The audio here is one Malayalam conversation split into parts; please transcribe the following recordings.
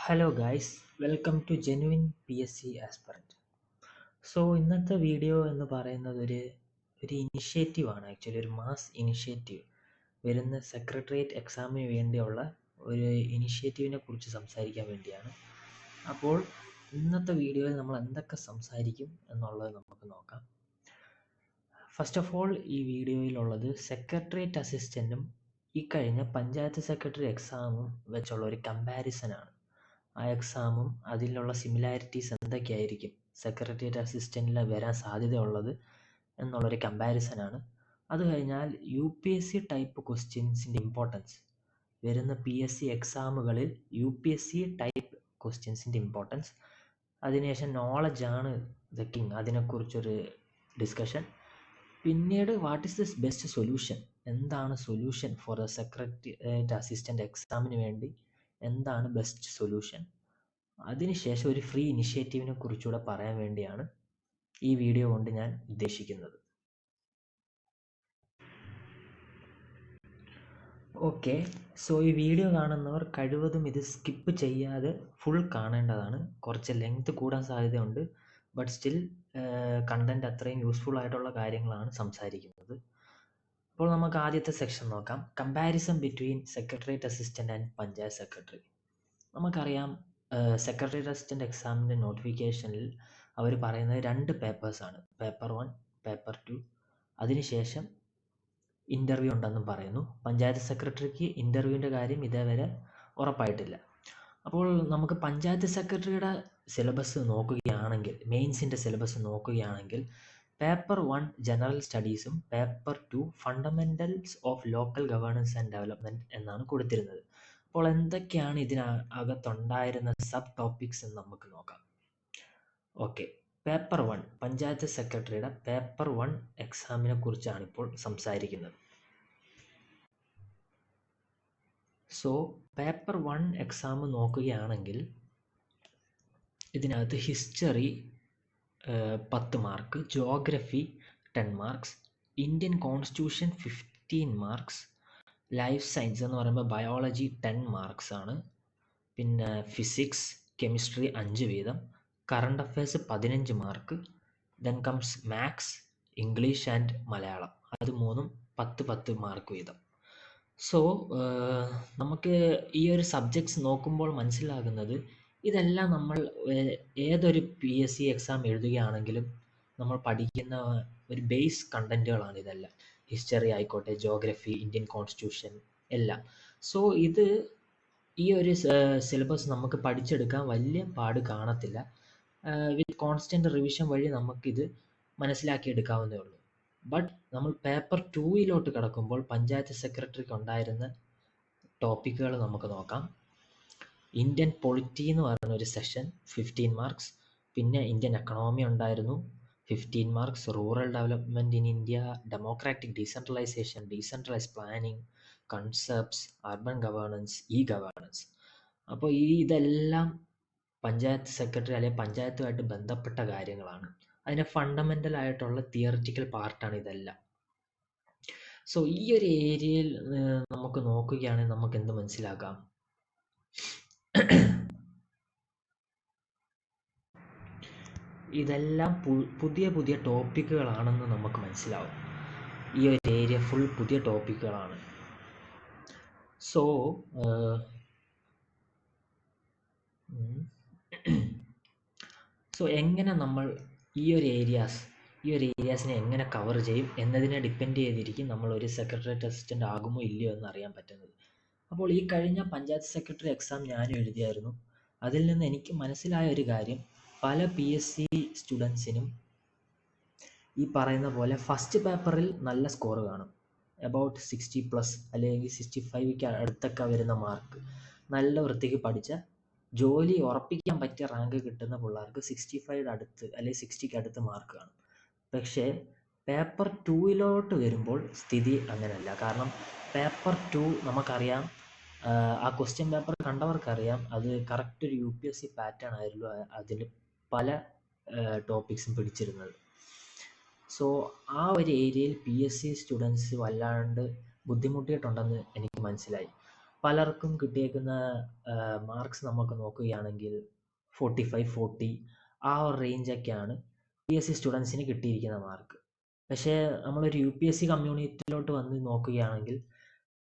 Hello guys, welcome to genuine PSC aspirant. So ഇന്നത്തെ വീഡിയോ എന്ന് പറയുന്നത് ഒരു ഇനിഷ്യേറ്റീവ് ആണ്. ആക്ച്വലി ഒരു മാസ് ഇനിഷ്യേറ്റീവ് വരുന്ന സെക്രട്ടേറിയറ്റ് എക്സാമിന് വേണ്ടിയുള്ള ഒരു ഇനിഷ്യേറ്റീവിനെ കുറിച്ച് സംസാരിക്കാൻ വേണ്ടിയാണ്. അപ്പോൾ ഇന്നത്തെ വീഡിയോയിൽ നമ്മൾ എന്തൊക്കെ സംസാരിക്കും എന്നുള്ളത് നമുക്ക് നോക്കാം. ഫസ്റ്റ് ഓഫ് ഓൾ, ഈ വീഡിയോയിലുള്ളത് സെക്രട്ടേറിയറ്റ് അസിസ്റ്റൻറ്റും ഈ കഴിഞ്ഞ പഞ്ചായത്ത് സെക്രട്ടറി എക്സാമും വെച്ചുള്ള ഒരു കമ്പാരിസനാണ്. ആ എക്സാമും അതിലുള്ള സിമിലാരിറ്റീസ് എന്തൊക്കെയായിരിക്കും സെക്രട്ടേറിയറ്റ് അസിസ്റ്റൻറ്റിൽ വരാൻ സാധ്യതയുള്ളത് എന്നുള്ളൊരു കമ്പാരിസനാണ്. അത് കഴിഞ്ഞാൽ UPSC ടൈപ്പ് ക്വസ്റ്റ്യൻസിൻ്റെ ഇമ്പോർട്ടൻസ്, വരുന്ന PSC എക്സാമുകളിൽ UPSC ടൈപ്പ് ക്വസ്റ്റ്യൻസിൻ്റെ ഇമ്പോർട്ടൻസ്. അതിനുശേഷം നോളജാണ് ദ കിങ്, അതിനെക്കുറിച്ചൊരു ഡിസ്കഷൻ. പിന്നീട് what is this best solution, എന്താണ് solution for the secretariat assistant എക്സാമിന് വേണ്ടി, എന്താണ് ബെസ്റ്റ് സൊല്യൂഷൻ. അതിനുശേഷം ഒരു ഫ്രീ ഇനിഷ്യേറ്റീവിനെ കുറിച്ചുകൂടെ പറയാൻ വേണ്ടിയാണ് ഈ വീഡിയോ കൊണ്ട് ഞാൻ ഉദ്ദേശിക്കുന്നത്. ഓക്കെ, സോ ഈ വീഡിയോ കാണുന്നവർ കഴിവതും ഇത് സ്കിപ്പ് ചെയ്യാതെ ഫുൾ കാണേണ്ടതാണ്. കുറച്ച് ലെങ്ത് കൂടാൻ സാധ്യതയുണ്ട്, ബട്ട് സ്റ്റിൽ കണ്ടൻറ്റ് അത്രയും യൂസ്ഫുൾ ആയിട്ടുള്ള കാര്യങ്ങളാണ് സംസാരിക്കുന്നത്. അപ്പോൾ നമുക്ക് ആദ്യത്തെ സെക്ഷൻ നോക്കാം. Comparison between secretariat assistant and panchayat secretary. നമുക്കറിയാം, സെക്രട്ടേറിയറ്റ് അസിസ്റ്റൻ്റ് എക്സാമിൻ്റെ നോട്ടിഫിക്കേഷനിൽ അവർ പറയുന്നത് 2 പേപ്പേഴ്സാണ്, പേപ്പർ 1, പേപ്പർ 2. അതിനുശേഷം ഇൻ്റർവ്യൂ ഉണ്ടെന്നും പറയുന്നു. പഞ്ചായത്ത് സെക്രട്ടറിക്ക് ഇൻ്റർവ്യൂവിൻ്റെ കാര്യം ഇതേവരെ ഉറപ്പായിട്ടില്ല. അപ്പോൾ നമുക്ക് പഞ്ചായത്ത് സെക്രട്ടറിയുടെ സിലബസ് നോക്കുകയാണെങ്കിൽ, മെയിൻസിൻ്റെ സിലബസ് നോക്കുകയാണെങ്കിൽ, പേപ്പർ 1 ജനറൽ സ്റ്റഡീസും paper 2 fundamentals of local governance and development എന്നാണ് കൊടുത്തിരുന്നത്. അപ്പോൾ എന്തൊക്കെയാണ് ഇതിനകത്തുണ്ടായിരുന്ന സബ് ടോപ്പിക്സ് എന്ന് നമുക്ക് നോക്കാം. ഓക്കെ, പേപ്പർ 1 പഞ്ചായത്ത് സെക്രട്ടറിയുടെ പേപ്പർ 1 എക്സാമിനെ കുറിച്ചാണ് ഇപ്പോൾ സംസാരിക്കുന്നത്. സോ പേപ്പർ 1 എക്സാം നോക്കുകയാണെങ്കിൽ ഇതിനകത്ത് history 10 mark, geography 10 marks, Indian constitution 15 marks, life science എന്ന് പറയുമ്പോൾ ബയോളജി 10 മാർക്സ് ആണ്. പിന്നെ ഫിസിക്സ്, കെമിസ്ട്രി 5 വീതം, current affairs 15 mark, then comes maths, English and Malayalam, അത് മൂന്നും 10 മാർക്ക് വീതം. സോ നമുക്ക് ഈ ഒരു സബ്ജക്ട്സ് നോക്കുമ്പോൾ മനസ്സിലാകുന്നത്, ഇതെല്ലാം നമ്മൾ ഏതൊരു PSC എക്സാം എഴുതുകയാണെങ്കിലും നമ്മൾ പഠിക്കുന്ന ഒരു ബേസ് കണ്ടൻറ്റുകളാണ് ഇതെല്ലാം. ഹിസ്റ്ററി ആയിക്കോട്ടെ, ജോഗ്രഫി, ഇന്ത്യൻ കോൺസ്റ്റിറ്റ്യൂഷൻ എല്ലാം. സോ ഈ ഒരു സിലബസ് നമുക്ക് പഠിച്ചെടുക്കാൻ വലിയ പാട് കാണത്തില്ല. വിത്ത് കോൺസ്റ്റൻറ്റ് റിവിഷൻ വഴി നമുക്കിത് മനസ്സിലാക്കിയെടുക്കാവുന്നേ ഉള്ളൂ. ബട്ട് നമ്മൾ പേപ്പർ 2 കടക്കുമ്പോൾ പഞ്ചായത്ത് സെക്രട്ടറിക്ക് ഉണ്ടായിരുന്ന ടോപ്പിക്കുകൾ നമുക്ക് നോക്കാം. ഇന്ത്യൻ പൊളിറ്റി എന്ന് പറയുന്ന ഒരു സെഷൻ 15 മാർക്സ്, പിന്നെ ഇന്ത്യൻ എക്കണോമി ഉണ്ടായിരുന്നു 15 marks, rural development in India, democratic decentralisation, decentralise planning, concepts, urban governance, governance. അപ്പോൾ ഇതെല്ലാം പഞ്ചായത്ത് സെക്രട്ടറി അല്ലെങ്കിൽ പഞ്ചായത്തുമായിട്ട് ബന്ധപ്പെട്ട കാര്യങ്ങളാണ്. അതിൻ്റെ ഫണ്ടമെൻ്റൽ ആയിട്ടുള്ള തിയറിറ്റിക്കൽ പാർട്ടാണ് ഇതെല്ലാം. സോ ഈ ഒരു ഏരിയയിൽ നമുക്ക് നോക്കുകയാണെങ്കിൽ നമുക്ക് എന്ത് മനസ്സിലാക്കാം? ഇതെല്ലാം പുതിയ ടോപ്പിക്കുകളാണെന്ന് നമുക്ക് മനസ്സിലാവും. ഈ ഒരു ഏരിയ ഫുൾ പുതിയ ടോപ്പിക്കുകളാണ്. സോ എങ്ങനെ നമ്മൾ ഈ ഒരു ഏരിയാസിനെ എങ്ങനെ കവർ ചെയ്യും എന്നതിനെ ഡിപ്പെൻഡ് ചെയ്തിരിക്കും നമ്മൾ ഒരു സെക്രട്ടേറിയറ്റ് അസിസ്റ്റൻ്റ് ആകുമോ ഇല്ലയോ എന്ന് അറിയാൻ പറ്റുന്നത്. അപ്പോൾ ഈ കഴിഞ്ഞ പഞ്ചായത്ത് സെക്രട്ടറി എക്സാം ഞാനും എഴുതിയായിരുന്നു. അതിൽ നിന്ന് എനിക്ക് മനസ്സിലായ ഒരു കാര്യം, പല PSC സ്റ്റുഡൻസിനും ഈ പറയുന്ന പോലെ ഫസ്റ്റ് പേപ്പറിൽ നല്ല സ്കോർ കാണും, അബൌട്ട് 60+ അല്ലെങ്കിൽ 65ക്ക് അടുത്തൊക്കെ വരുന്ന മാർക്ക്. നല്ല വൃത്തിക്ക് പഠിച്ച ജോലി ഉറപ്പിക്കാൻ പറ്റിയ റാങ്ക് കിട്ടുന്ന പിള്ളേർക്ക് 65 അടുത്ത് അല്ലെങ്കിൽ 60ക്ക് അടുത്ത് മാർക്ക് കാണും. പക്ഷേ പേപ്പർ 2 വരുമ്പോൾ സ്ഥിതി അങ്ങനെയല്ല. കാരണം പേപ്പർ 2 നമുക്കറിയാം, ആ ക്വസ്റ്റ്യൻ പേപ്പർ കണ്ടവർക്കറിയാം, അത് കറക്റ്റ് ഒരു UPSC പാറ്റേൺ ആയിരുന്നു അതിൽ പല ടോപ്പിക്സും പിടിച്ചിരുന്നത്. സോ ആ ഒരു ഏരിയയിൽ PSC സ്റ്റുഡൻസ് വല്ലാണ്ട് ബുദ്ധിമുട്ടിയിട്ടുണ്ടെന്ന് എനിക്ക് മനസ്സിലായി. പലർക്കും കിട്ടിയേക്കുന്ന മാർക്സ് നമുക്ക് നോക്കുകയാണെങ്കിൽ 45-40 ആ ഒരു റേഞ്ചൊക്കെയാണ് PSC സ്റ്റുഡൻസിന് കിട്ടിയിരിക്കുന്ന മാർക്ക്. പക്ഷേ നമ്മളൊരു UPSC കമ്മ്യൂണിറ്റിയിലോട്ട് വന്ന് നോക്കുകയാണെങ്കിൽ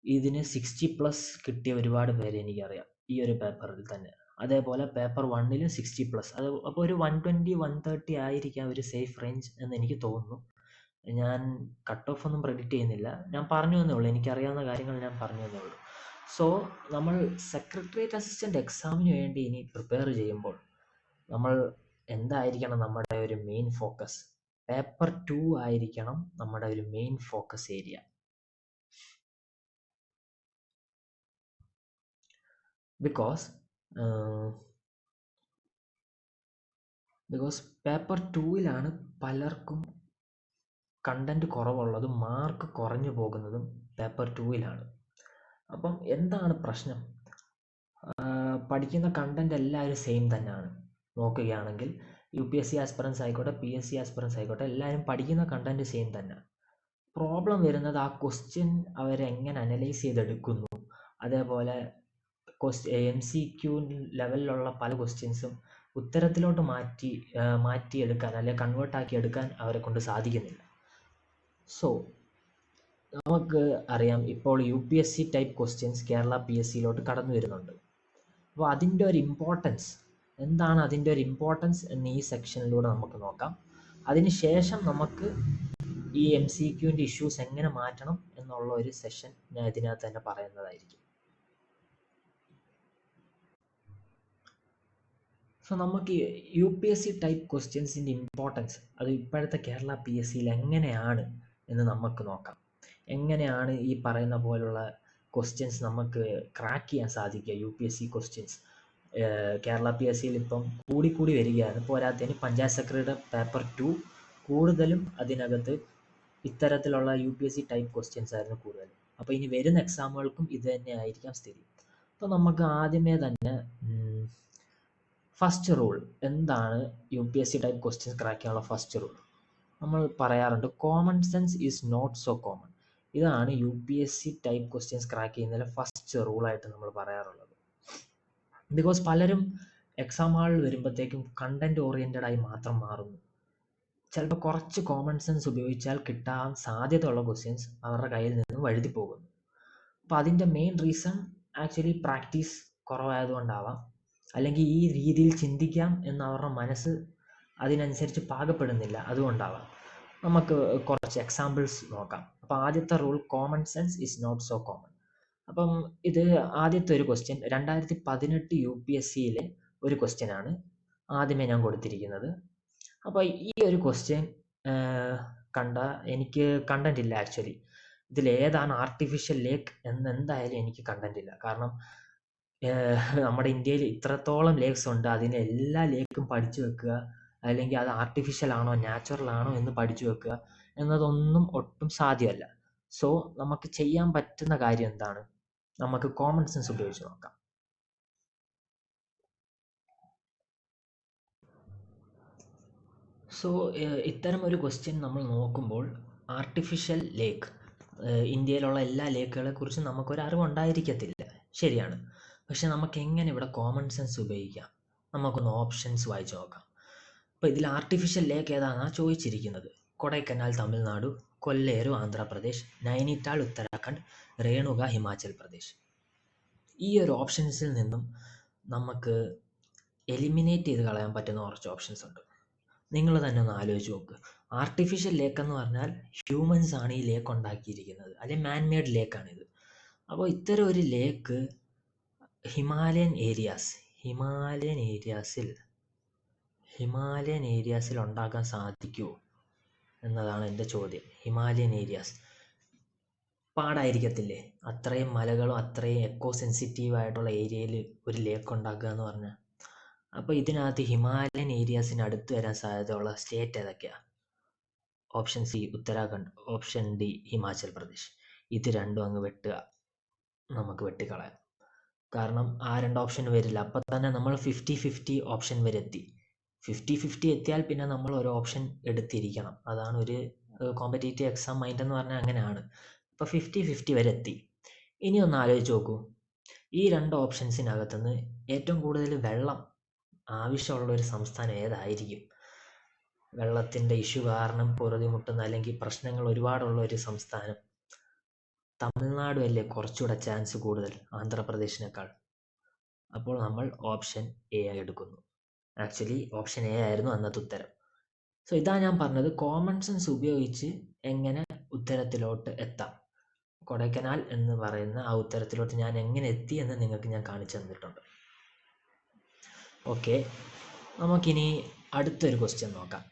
ഇതിന് 60+ കിട്ടിയ ഒരുപാട് പേരെ എനിക്കറിയാം ഈ ഒരു പേപ്പറിൽ തന്നെ. അതേപോലെ പേപ്പർ 1ലും 60+. അത് അപ്പോൾ ഒരു 120-130 ആയിരിക്കാം ഒരു സേഫ് റേഞ്ച് എന്ന് എനിക്ക് തോന്നുന്നു. ഞാൻ കട്ട് ഓഫ് ഒന്നും പ്രെഡിക്റ്റ് ചെയ്യുന്നില്ല, ഞാൻ പറഞ്ഞു എന്നേ ഉള്ളൂ, എനിക്കറിയാവുന്ന കാര്യങ്ങൾ ഞാൻ പറഞ്ഞു എന്നേ ഉള്ളൂ. സോ നമ്മൾ സെക്രട്ടേറിയറ്റ് അസിസ്റ്റൻ്റ് എക്സാമിന് വേണ്ടി ഇനി പ്രിപ്പയർ ചെയ്യുമ്പോൾ നമ്മൾ എന്തായിരിക്കണം നമ്മുടെ ഒരു മെയിൻ ഫോക്കസ്? പേപ്പർ 2 ആയിരിക്കണം നമ്മുടെ ഒരു main focus area. Because paper 2ലാണ് പലർക്കും കണ്ടന്റ് കുറവുള്ളതും മാർക്ക് കുറഞ്ഞു പോകുന്നതും പേപ്പർ 2ലാണ്. അപ്പം എന്താണ് പ്രശ്നം? പഠിക്കുന്ന കണ്ടന്റ് എല്ലാവരും സെയിം തന്നെയാണ്. നോക്കുകയാണെങ്കിൽ UPSC ആസ്പിറൻസ് ആയിക്കോട്ടെ, PSC ആസ്പിറൻസ് ആയിക്കോട്ടെ, എല്ലാവരും പഠിക്കുന്ന കണ്ടന്റ് സെയിം തന്നെ. പ്രോബ്ലം വരുന്നത് ആ ക്വസ്റ്റ്യൻ അവരെങ്ങനെ അനലൈസ് ചെയ്തെടുക്കുന്നു. അതേപോലെ MCQ ലെവലിലുള്ള പല ക്വസ്റ്റ്യൻസും ഉത്തരത്തിലോട്ട് മാറ്റിയെടുക്കാൻ അല്ലെങ്കിൽ കൺവേർട്ടാക്കി എടുക്കാൻ അവരെ കൊണ്ട് സാധിക്കുന്നില്ല. സോ നമുക്ക് അറിയാം, ഇപ്പോൾ UPSC ടൈപ്പ് ക്വസ്റ്റ്യൻസ് കേരള PSCയിലോട്ട് കടന്നു വരുന്നുണ്ട്. അപ്പോൾ അതിൻ്റെ ഒരു ഇമ്പോർട്ടൻസ് എന്താണ്, അതിൻ്റെ ഒരു ഇമ്പോർട്ടൻസ് എന്ന് ഈ സെക്ഷനിലൂടെ നമുക്ക് നോക്കാം. അതിനുശേഷം നമുക്ക് ഈ MCQൻ്റെ ഇഷ്യൂസ് എങ്ങനെ മാറ്റണം എന്നുള്ള ഒരു സെഷൻ ഞാൻ ഇതിനകത്ത് തന്നെ പറയുന്നതായിരിക്കും. സോ നമുക്ക് UPSC ടൈപ്പ് ക്വസ്റ്റ്യൻസിൻ്റെ ഇമ്പോർട്ടൻസ് അത് ഇപ്പോഴത്തെ കേരള PSCയിൽ എങ്ങനെയാണ് എന്ന് നമുക്ക് നോക്കാം. എങ്ങനെയാണ് ഈ പറയുന്ന പോലുള്ള ക്വസ്റ്റ്യൻസ് നമുക്ക് ക്രാക്ക് ചെയ്യാൻ സാധിക്കുക? UPSC ക്വസ്റ്റ്യൻസ് കേരള PSCയിൽ ഇപ്പം കൂടിക്കൂടി വരികയാണ്. പോരാത്തതിന് പഞ്ചായത്ത് സെക്രട്ടറിയുടെ പേപ്പർ 2 കൂടുതലും അതിനകത്ത് ഇത്തരത്തിലുള്ള UPSC ടൈപ്പ് ക്വസ്റ്റ്യൻസ് ആയിരുന്നു കൂടുതലും. അപ്പോൾ ഇനി വരുന്ന എക്സാമുകൾക്കും ഇത് തന്നെ ആയിരിക്കാം സ്ഥിതി. അപ്പോൾ നമുക്ക് ആദ്യമേ തന്നെ ഫസ്റ്റ് റൂൾ എന്താണ് UPSC ടൈപ്പ് ക്വസ്റ്റ്യൻസ് ക്രാക്ക് ചെയ്യാനുള്ള ഫസ്റ്റ് റൂൾ? നമ്മൾ പറയാറുണ്ട്, common sense is not so common. ഇതാണ് UPSC ടൈപ്പ് ക്വസ്റ്റ്യൻസ് ക്രാക്ക് ചെയ്യുന്നതിലെ ഫസ്റ്റ് റൂളായിട്ട് നമ്മൾ പറയാറുള്ളത്. ബിക്കോസ് പലരും എക്സാം ഹാളിൽ വരുമ്പോഴത്തേക്കും കണ്ടന്റ് ഓറിയൻറ്റഡ് ആയി മാത്രം മാറുന്നു. ചിലപ്പോൾ കുറച്ച് കോമൺ സെൻസ് ഉപയോഗിച്ചാൽ കിട്ടാൻ സാധ്യതയുള്ള ക്വസ്റ്റ്യൻസ് അവരുടെ കയ്യിൽ നിന്ന് വഴുതി പോകുന്നു. അപ്പോൾ അതിൻ്റെ മെയിൻ റീസൺ ആക്ച്വലി പ്രാക്ടീസ് കുറവായതുകൊണ്ടാവാം, അല്ലെങ്കിൽ ഈ രീതിയിൽ ചിന്തിക്കാം എന്ന് അവരുടെ മനസ്സ് അതിനനുസരിച്ച് പാകപ്പെടുന്നില്ല, അതുകൊണ്ടാവാം. നമുക്ക് കുറച്ച് എക്സാമ്പിൾസ് നോക്കാം. അപ്പോൾ ആദ്യത്തെ rule, common sense is not so common. അപ്പം ഇത് ആദ്യത്തെ ഒരു ക്വസ്റ്റ്യൻ 2018 UPSCയിലെ ഒരു ക്വസ്റ്റ്യൻ ആണ് ആദ്യമേ ഞാൻ കൊടുത്തിരിക്കുന്നത്. അപ്പോൾ ഈ ഒരു ക്വസ്റ്റ്യൻ എനിക്ക് കണ്ടന്റ് ഇല്ല. ആക്ച്വലി ഇതിലേതാണ് ആർട്ടിഫിഷ്യൽ ലേക്ക് എന്ന് എന്തായാലും എനിക്ക് കണ്ടന്റ് ഇല്ല. കാരണം നമ്മുടെ ഇന്ത്യയിൽ ഇത്രത്തോളം ലേക്സ് ഉണ്ട്, അതിന് എല്ലാ ലേക്കും പഠിച്ചു വെക്കുക, അല്ലെങ്കിൽ അത് ആർട്ടിഫിഷ്യൽ ആണോ നാച്ചുറൽ ആണോ എന്ന് പഠിച്ചു വെക്കുക എന്നതൊന്നും ഒട്ടും സാധ്യമല്ല. സോ നമുക്ക് ചെയ്യാൻ പറ്റുന്ന കാര്യം എന്താണ്? നമുക്ക് കോമൺ സെൻസ് ഉപയോഗിച്ച് നോക്കാം. സോ ഇത്തരം ഒരു ക്വസ്റ്റ്യൻ നമ്മൾ നോക്കുമ്പോൾ ആർട്ടിഫിഷ്യൽ ലേക്ക്, ഇന്ത്യയിലുള്ള എല്ലാ ലേക്കുകളെ കുറിച്ച് നമുക്കൊരു അറിവുണ്ടായിരിക്കത്തില്ല, ശരിയാണ്. പക്ഷെ നമുക്ക് എങ്ങനെ ഇവിടെ കോമൺ സെൻസ് ഉപയോഗിക്കാം? നമുക്കൊന്ന് ഓപ്ഷൻസ് വായിച്ച് നോക്കാം. അപ്പോൾ ഇതിൽ ആർട്ടിഫിഷ്യൽ ലേക്ക് ഏതാണെന്നാണ് ചോദിച്ചിരിക്കുന്നത്. കൊടൈക്കനാൽ തമിഴ്നാടു, കൊല്ലേരു ആന്ധ്രാപ്രദേശ്, നൈനിറ്റാൾ ഉത്തരാഖണ്ഡ്, രേണുക ഹിമാചൽ പ്രദേശ്. ഈ ഒരു ഓപ്ഷൻസിൽ നിന്നും നമുക്ക് എലിമിനേറ്റ് ചെയ്ത് കളയാൻ പറ്റുന്ന കുറച്ച് ഓപ്ഷൻസ് ഉണ്ട്. നിങ്ങൾ തന്നെ ഒന്ന് ആലോചിച്ച് നോക്ക്. ആർട്ടിഫിഷ്യൽ ലേക്ക് എന്ന് പറഞ്ഞാൽ ഹ്യൂമൻസ് ആണ് ഈ ലേക്ക് ഉണ്ടാക്കിയിരിക്കുന്നത്, അല്ലെങ്കിൽ മാൻമെയ്ഡ് ലേക്കാണിത്. അപ്പോൾ ഇത്തരം ഒരു ലേക്ക് ഹിമാലയൻ ഏരിയാസിൽ ഉണ്ടാക്കാൻ സാധിക്കുമോ എന്നതാണ് എൻ്റെ ചോദ്യം. ഹിമാലയൻ ഏരിയാസ് പാടായിരിക്കത്തില്ലേ? അത്രയും മലകളും അത്രയും എക്കോ സെൻസിറ്റീവ് ആയിട്ടുള്ള ഏരിയയിൽ ഒരു ലേക്ക് ഉണ്ടാക്കുക എന്ന് പറഞ്ഞാൽ. അപ്പോൾ ഇതിനകത്ത് ഹിമാലയൻ ഏരിയാസിന് അടുത്ത് വരാൻ സാധ്യതയുള്ള സ്റ്റേറ്റ് ഏതൊക്കെയാണ്? Option C Uttarakhand, option D Himachal Pradesh. ഇത് രണ്ടും അങ്ങ് നമുക്ക് വെട്ടിക്കളയാം. കാരണം ആ രണ്ട് ഓപ്ഷൻ വരില്ല. അപ്പം തന്നെ നമ്മൾ 50-50 ഓപ്ഷൻ വരെ എത്തി. 50-50 എത്തിയാൽ പിന്നെ നമ്മൾ ഒരു ഓപ്ഷൻ എടുത്തിരിക്കണം. അതാണ് ഒരു കോമ്പറ്റേറ്റീവ് എക്സാം മൈൻഡ് എന്ന് പറഞ്ഞാൽ അങ്ങനെയാണ്. ഇപ്പോൾ 50-50 വരെ എത്തി. ഇനി ഒന്ന് ആലോചിച്ച് നോക്കൂ, ഈ 2 ഓപ്ഷൻസിനകത്തുനിന്ന് ഏറ്റവും കൂടുതൽ വെള്ളം ആവശ്യമുള്ള ഒരു സംസ്ഥാനം ഏതായിരിക്കും? വെള്ളത്തിൻ്റെ ഇഷ്യൂ കാരണം പൊറുതിമുട്ടുന്ന അല്ലെങ്കിൽ പ്രശ്നങ്ങൾ ഒരുപാടുള്ള ഒരു സംസ്ഥാനം. തമിഴ്നാട് അല്ലേ കുറച്ചുകൂടെ ചാൻസ് കൂടുതൽ ആന്ധ്രാപ്രദേശിനേക്കാൾ. അപ്പോൾ നമ്മൾ ഓപ്ഷൻ എ എടുക്കുന്നു. ആക്ച്വലി ഓപ്ഷൻ എ ആയിരുന്നു അന്നത്തെ ഉത്തരം. സോ ഇതാ ഞാൻ പറഞ്ഞത്, കോമൺ സെൻസ് ഉപയോഗിച്ച് എങ്ങനെ ഉത്തരത്തിലോട്ട് എത്താം. കൊടൈക്കനാൽ എന്ന് പറയുന്ന ആ ഉത്തരത്തിലോട്ട് ഞാൻ എങ്ങനെ എത്തി എന്ന് നിങ്ങൾക്ക് ഞാൻ കാണിച്ചു തന്നിട്ടുണ്ട്. ഓക്കെ, നമുക്കിനി അടുത്തൊരു ക്വസ്റ്റ്യൻ നോക്കാം.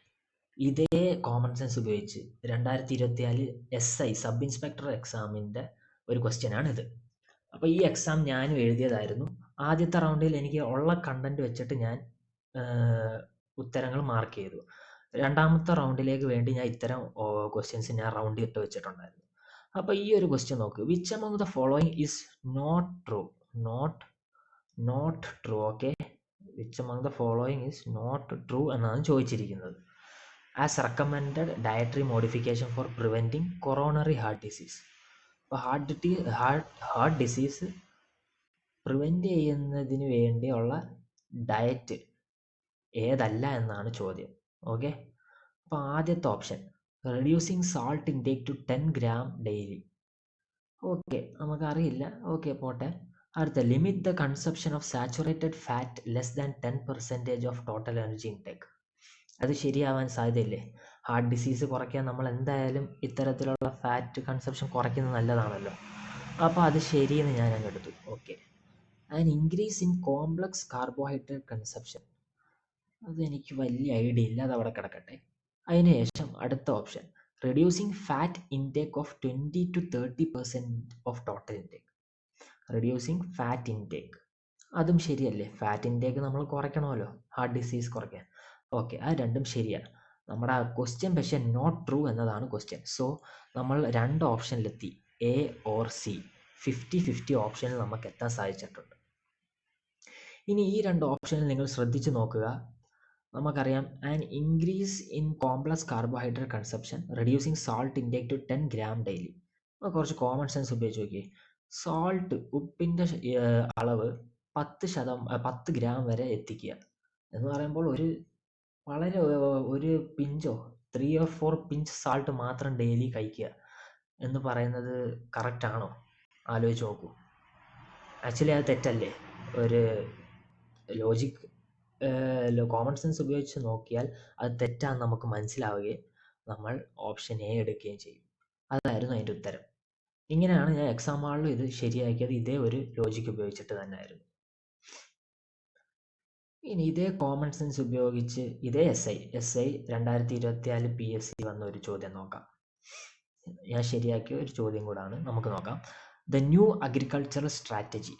ഇതേ കോമൺ സെൻസ് ഉപയോഗിച്ച് 2024 SI സബ് ഇൻസ്പെക്ടർ എക്സാമിൻ്റെ ഒരു ക്വസ്റ്റ്യനാണിത്. അപ്പോൾ ഈ എക്സാം ഞാനും എഴുതിയതായിരുന്നു. ആദ്യത്തെ റൗണ്ടിൽ എനിക്ക് ഉള്ള കണ്ടന്റ് വെച്ചിട്ട് ഞാൻ ഉത്തരങ്ങൾ മാർക്ക് ചെയ്തു. രണ്ടാമത്തെ റൗണ്ടിലേക്ക് വേണ്ടി ഞാൻ ഇത്തരം ക്വസ്റ്റ്യൻസ് ഞാൻ റൗണ്ട് ഇട്ട് വെച്ചിട്ടുണ്ടായിരുന്നു. അപ്പോൾ ഈ ഒരു ക്വസ്റ്റ്യൻ നോക്ക്. Which among the following is not true? Not true. Okay, which among the following is not true എന്നാണ് ചോദിച്ചിരിക്കുന്നത്. As recommended dietary modification for preventing coronary heart disease. അപ്പോൾ ഹാർട്ട് ഡിസീസ് പ്രിവെൻറ്റ് ചെയ്യുന്നതിന് വേണ്ടിയുള്ള ഡയറ്റ് ഏതല്ല എന്നാണ് ചോദ്യം. ഓക്കെ, അപ്പോൾ ആദ്യത്തെ option reducing salt intake to 10 gram daily. Okay, നമുക്കറിയില്ല. ഓക്കെ, പോട്ടെ. അടുത്ത limit the consumption of saturated fat less than 10% of total energy intake. അത് ശരിയാവാൻ സാധ്യതയില്ലേ? ഹാർട്ട് ഡിസീസ് കുറയ്ക്കാൻ നമ്മൾ എന്തായാലും ഇത്തരത്തിലുള്ള ഫാറ്റ് കൺസപ്ഷൻ കുറയ്ക്കുന്നത് നല്ലതാണല്ലോ. അപ്പോൾ അത് ശരിയെന്ന് ഞാൻ അങ്ങ് എടുത്തു. Okay, and increase in complex carbohydrate consumption. അതെനിക്ക് വലിയ ഐഡിയ ഇല്ല, അത് അവിടെ കിടക്കട്ടെ. അതിനുശേഷം അടുത്ത option reducing fat intake of 20 to 30% of total intake. Reducing fat intake, അതും ശരിയല്ലേ? ഫാറ്റ് ഇൻടേക്ക് നമ്മൾ കുറയ്ക്കണമല്ലോ ഹാർട്ട് ഡിസീസ് കുറയ്ക്കാൻ. ഓക്കെ, ആ രണ്ടും ശരിയാണ്. നമ്മുടെ ആ ക്വസ്റ്റ്യൻ പക്ഷേ നോട്ട് ട്രൂ എന്നതാണ് ക്വസ്റ്റ്യൻ. സോ നമ്മൾ 2 ഓപ്ഷനിലെത്തി, എ ഓർ സി. 50-50 ഓപ്ഷനിൽ നമുക്ക് എത്താൻ സാധിച്ചിട്ടുണ്ട്. ഇനി ഈ 2 ഓപ്ഷനിൽ നിങ്ങൾ ശ്രദ്ധിച്ച് നോക്കുക. നമുക്കറിയാം an increase in complex carbohydrate consumption reducing salt intake to 10 gram daily. കുറച്ച് കോമൺ സെൻസ് ഉപയോഗിച്ച് നോക്കിയേ. സാൾട്ട്, ഉപ്പിൻ്റെ അളവ് 10 gram വരെ എത്തിക്കുക എന്ന് പറയുമ്പോൾ വളരെ ഒരു പിഞ്ചോ 3 or 4 pinch സാൾട്ട് മാത്രം ഡെയിലി കഴിക്കുക എന്ന് പറയുന്നത് കറക്റ്റ് ആണോ? ആലോചിച്ച് നോക്കൂ. ആക്ച്വലി അത് തെറ്റല്ലേ? ഒരു ലോജിക് കോമൺ സെൻസ് ഉപയോഗിച്ച് നോക്കിയാൽ അത് തെറ്റാന്ന് നമുക്ക് മനസ്സിലാവുകയും നമ്മൾ ഓപ്ഷൻ എ എടുക്കുകയും ചെയ്യും. അതായിരുന്നു അതിൻ്റെ ഉത്തരം. ഇങ്ങനെയാണ് ഞാൻ എക്സാം ഹാളിലും ഇത് ശരിയാക്കിയത്. ഇതേ ഒരു ലോജിക്ക് ഉപയോഗിച്ചിട്ട് തന്നെയായിരുന്നു. ഇനി ഇതേ കോമൺ സെൻസ് ഉപയോഗിച്ച് ഇതേ എസ് ഐ 2024 PSC വന്ന ഒരു ചോദ്യം നോക്കാം. ഞാൻ ശരിയാക്കിയ ഒരു ചോദ്യം കൂടാണ്, നമുക്ക് നോക്കാം. ദ ന്യൂ അഗ്രികൾച്ചറൽ സ്ട്രാറ്റജിയെ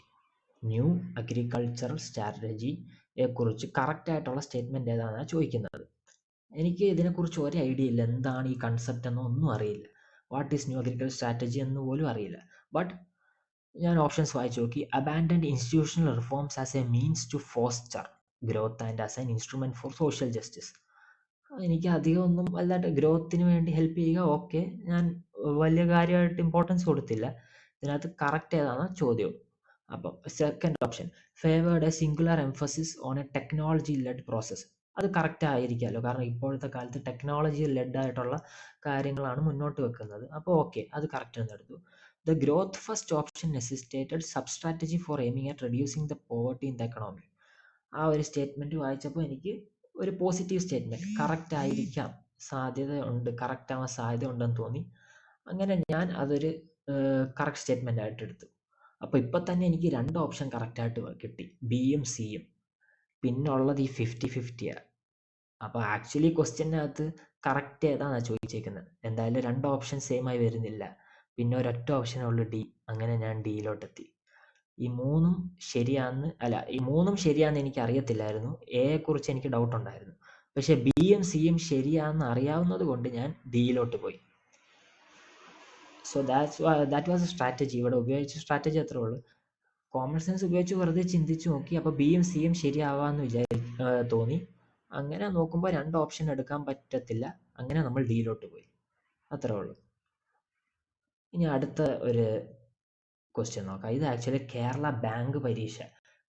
കുറിച്ച് കറക്റ്റ് ആയിട്ടുള്ള സ്റ്റേറ്റ്മെൻറ്റ് ഏതാണെന്നാണ് ചോദിക്കുന്നത്. എനിക്ക് ഇതിനെക്കുറിച്ച് ഒരു ഐഡിയ ഇല്ല. എന്താണ് ഈ കൺസെപ്റ്റ് എന്നൊന്നും അറിയില്ല. What is new agriculture strategy എന്ന് പോലും അറിയില്ല. ബട്ട് ഞാൻ ഓപ്ഷൻസ് വായിച്ചു നോക്കി. Abandoned institutional reforms as a means to foster growth and as an instrument for social justice. എനിക്ക് അധികം ഒന്നും വല്ലാണ്ട് ഗ്രോത്തിന് വേണ്ടി ഹെൽപ്പ് ചെയ്യുക, ഓക്കെ, ഞാൻ വലിയ കാര്യമായിട്ട് ഇമ്പോർട്ടൻസ് കൊടുത്തില്ല. ഇതിനകത്ത് കറക്റ്റ് ഏതാണ് ചോദ്യം. അപ്പം second option favoured a singular emphasis on a technology led process. അത് കറക്റ്റ് ആയിരിക്കുമല്ലോ, കാരണം ഇപ്പോഴത്തെ കാലത്ത് ടെക്നോളജി ലെഡ് ആയിട്ടുള്ള കാര്യങ്ങളാണ് മുന്നോട്ട് വെക്കുന്നത്. അപ്പോൾ ഓക്കെ, അത് കറക്റ്റ് എന്ന് എടുത്തു. The growth first option necessitated sub strategy four aiming at reducing the poverty in the economy. ആ ഒരു സ്റ്റേറ്റ്മെൻറ്റ് വായിച്ചപ്പോൾ എനിക്ക് ഒരു പോസിറ്റീവ് സ്റ്റേറ്റ്മെൻറ്റ്, കറക്റ്റ് ആയിരിക്കാം, സാധ്യത ഉണ്ട്, കറക്റ്റ് ആവാൻ സാധ്യത ഉണ്ടെന്ന് തോന്നി. അങ്ങനെ ഞാൻ അതൊരു കറക്റ്റ് സ്റ്റേറ്റ്മെൻ്റ് ആയിട്ട് എടുത്തു. അപ്പോൾ ഇപ്പം തന്നെ എനിക്ക് 2 ഓപ്ഷൻ കറക്റ്റായിട്ട് കിട്ടി, ബിയും സിയും. പിന്നുള്ളത് ഈ 50-50ആണ്. അപ്പോൾ ആക്ച്വലി ക്വസ്റ്റ്യനകത്ത് കറക്റ്റ് ഏതാണെന്നാണ് ചോദിച്ചേക്കുന്നത്. എന്തായാലും 2 ഓപ്ഷൻ സെയിം ആയി വരുന്നില്ല. പിന്നെ ഒരൊറ്റ ഓപ്ഷനേ ഉള്ളൂ ഡി. അങ്ങനെ ഞാൻ ഡിയിലോട്ടെത്തി. ഈ മൂന്നും ശരിയാണെന്ന് എനിക്ക് അറിയത്തില്ലായിരുന്നു. എയെക്കുറിച്ച് എനിക്ക് ഡൗട്ട് ഉണ്ടായിരുന്നു. പക്ഷേ ബിയും സിയും ശരിയാണെന്ന് അറിയാവുന്നത് കൊണ്ട് ഞാൻ ഡിയിലോട്ട് പോയി. So that was A strategy. ഇവിടെ ഉപയോഗിച്ച സ്ട്രാറ്റജി അത്രേ ഉള്ളൂ. കോമൺ സെൻസ് ഉപയോഗിച്ച് വെറുതെ ചിന്തിച്ച് നോക്കി. അപ്പോൾ ബിയും സിയും ശരിയാവാമെന്ന് തോന്നി. അങ്ങനെ നോക്കുമ്പോൾ 2 ഓപ്ഷൻ എടുക്കാൻ പറ്റത്തില്ല. അങ്ങനെ നമ്മൾ ഡിയിലോട്ട് പോയി. അത്രേ ഉള്ളൂ. ഇനി അടുത്ത ഒരു ക്വസ്റ്റ്യൻ നോക്കാം. ഇത് ആക്ച്വലി കേരള ബാങ്ക് പരീക്ഷ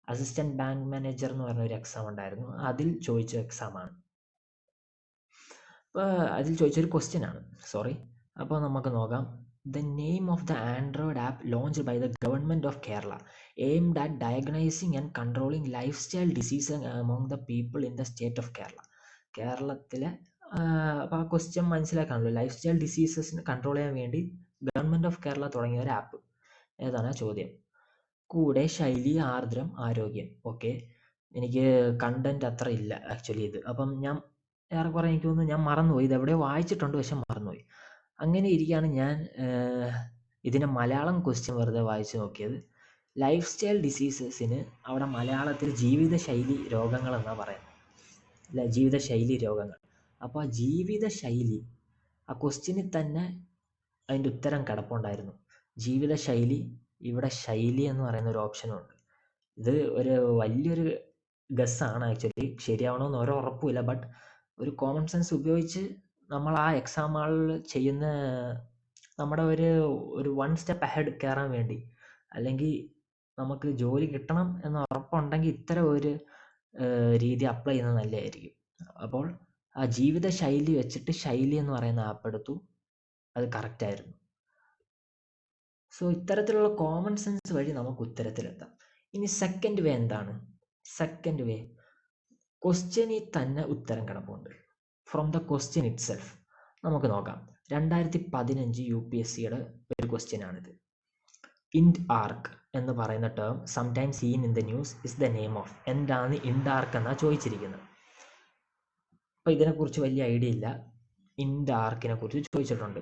അസിസ്റ്റന്റ് ബാങ്ക് മാനേജർ എന്ന് പറഞ്ഞ ഒരു എക്സാം ഉണ്ടായിരുന്നു, അതിൽ ചോദിച്ച എക്സാമാണ്. അപ്പോൾ അതിൽ ചോദിച്ചൊരു ക്വസ്റ്റ്യൻ ആണ്, സോറി. അപ്പോൾ നമുക്ക് നോക്കാം. The name of the android app launched by the government of Kerala aimed at diagnosing and controlling life style disease among the people in the state of Kerala. കേരളത്തിലെ അപ്പോൾ ആ ക്വസ്റ്റ്യൻ മനസ്സിലാക്കാണല്ലോ, ലൈഫ് സ്റ്റൈൽ ഡിസീസസിന് കൺട്രോൾ ചെയ്യാൻ വേണ്ടി ഗവൺമെൻറ് ഓഫ് കേരള തുടങ്ങിയ ഒരു ആപ്പ് ഏതാണ് ചോദ്യം. കൂടെ ശൈലി, ആർദ്രം, ആരോഗ്യം. ഓക്കെ, എനിക്ക് കണ്ടന്റ് അത്ര ഇല്ല ആക്ച്വലി ഇത്. അപ്പം ഞാൻ ഏറെക്കുറെ എനിക്ക് തോന്നുന്നു ഞാൻ മറന്നുപോയി, ഇതെവിടെയോ വായിച്ചിട്ടുണ്ട് പക്ഷെ മറന്നുപോയി. അങ്ങനെ ഇരിക്കുകയാണ് ഞാൻ ഇതിൻ്റെ മലയാളം ക്വസ്റ്റ്യൻ വെറുതെ വായിച്ചു നോക്കിയത്. ലൈഫ് സ്റ്റൈൽ ഡിസീസസിന് അവിടെ മലയാളത്തിൽ ജീവിതശൈലി രോഗങ്ങൾ എന്നാണ് പറയുന്നത്, അല്ല ജീവിതശൈലി രോഗങ്ങൾ. അപ്പോൾ ആ ജീവിതശൈലി ആ ക്വസ്റ്റ്യനിൽ തന്നെ അതിൻ്റെ ഉത്തരം കിടപ്പുണ്ടായിരുന്നു. ജീവിതശൈലി, ഇവിടെ ശൈലി എന്ന് പറയുന്ന ഒരു ഓപ്ഷനും ഉണ്ട്. ഇത് ഒരു വലിയൊരു ഗസ്സാണ് ആക്ച്വലി, ശരിയാവണമെന്ന് ഓരോ ഉറപ്പുമില്ല. ബട്ട് ഒരു കോമൺ സെൻസ് ഉപയോഗിച്ച് നമ്മൾ ആ എക്സാമുകളിൽ ചെയ്യുന്ന നമ്മുടെ ഒരു 1 സ്റ്റെപ്പ് അഹെഡ് കയറാൻ വേണ്ടി, അല്ലെങ്കിൽ നമുക്ക് ജോലി കിട്ടണം എന്ന് ഉറപ്പുണ്ടെങ്കിൽ ഇത്തരം ഒരു രീതി അപ്ലൈ ചെയ്യുന്നത് നല്ലതായിരിക്കും. അപ്പോൾ ആ ജീവിതശൈലി വെച്ചിട്ട് ശൈലി എന്ന് പറയുന്ന ആപ്പ് എടുത്തു, അത് കറക്റ്റായിരുന്നു. സോ ഇത്തരത്തിലുള്ള കോമൺ സെൻസ് വഴി നമുക്ക് ഉത്തരത്തിലെത്താം. ഇനി സെക്കൻഡ് വേ എന്താണ്? സെക്കൻഡ് വേ, ക്വസ്റ്റ്യനിൽ തന്നെ ഉത്തരം കിടപ്പുണ്ട്, from the question it self. നമുക്ക് നോക്കാം. 2015 UPSCയുടെ ഒരു ക്വസ്റ്റ്യൻ ആണിത്. ഇൻഡ് ആർക്ക് എന്ന് പറയുന്ന term sometimes seen in the news is the name of. എന്താണ് ഇൻഡ് ആർക്ക് എന്നാണ് ചോദിച്ചിരിക്കുന്നത്. അപ്പോൾ ഇതിനെക്കുറിച്ച് വലിയ ഐഡിയ ഇല്ല. ഇൻഡ് ആർക്കിനെ കുറിച്ച് ചോദിച്ചിട്ടുണ്ട്.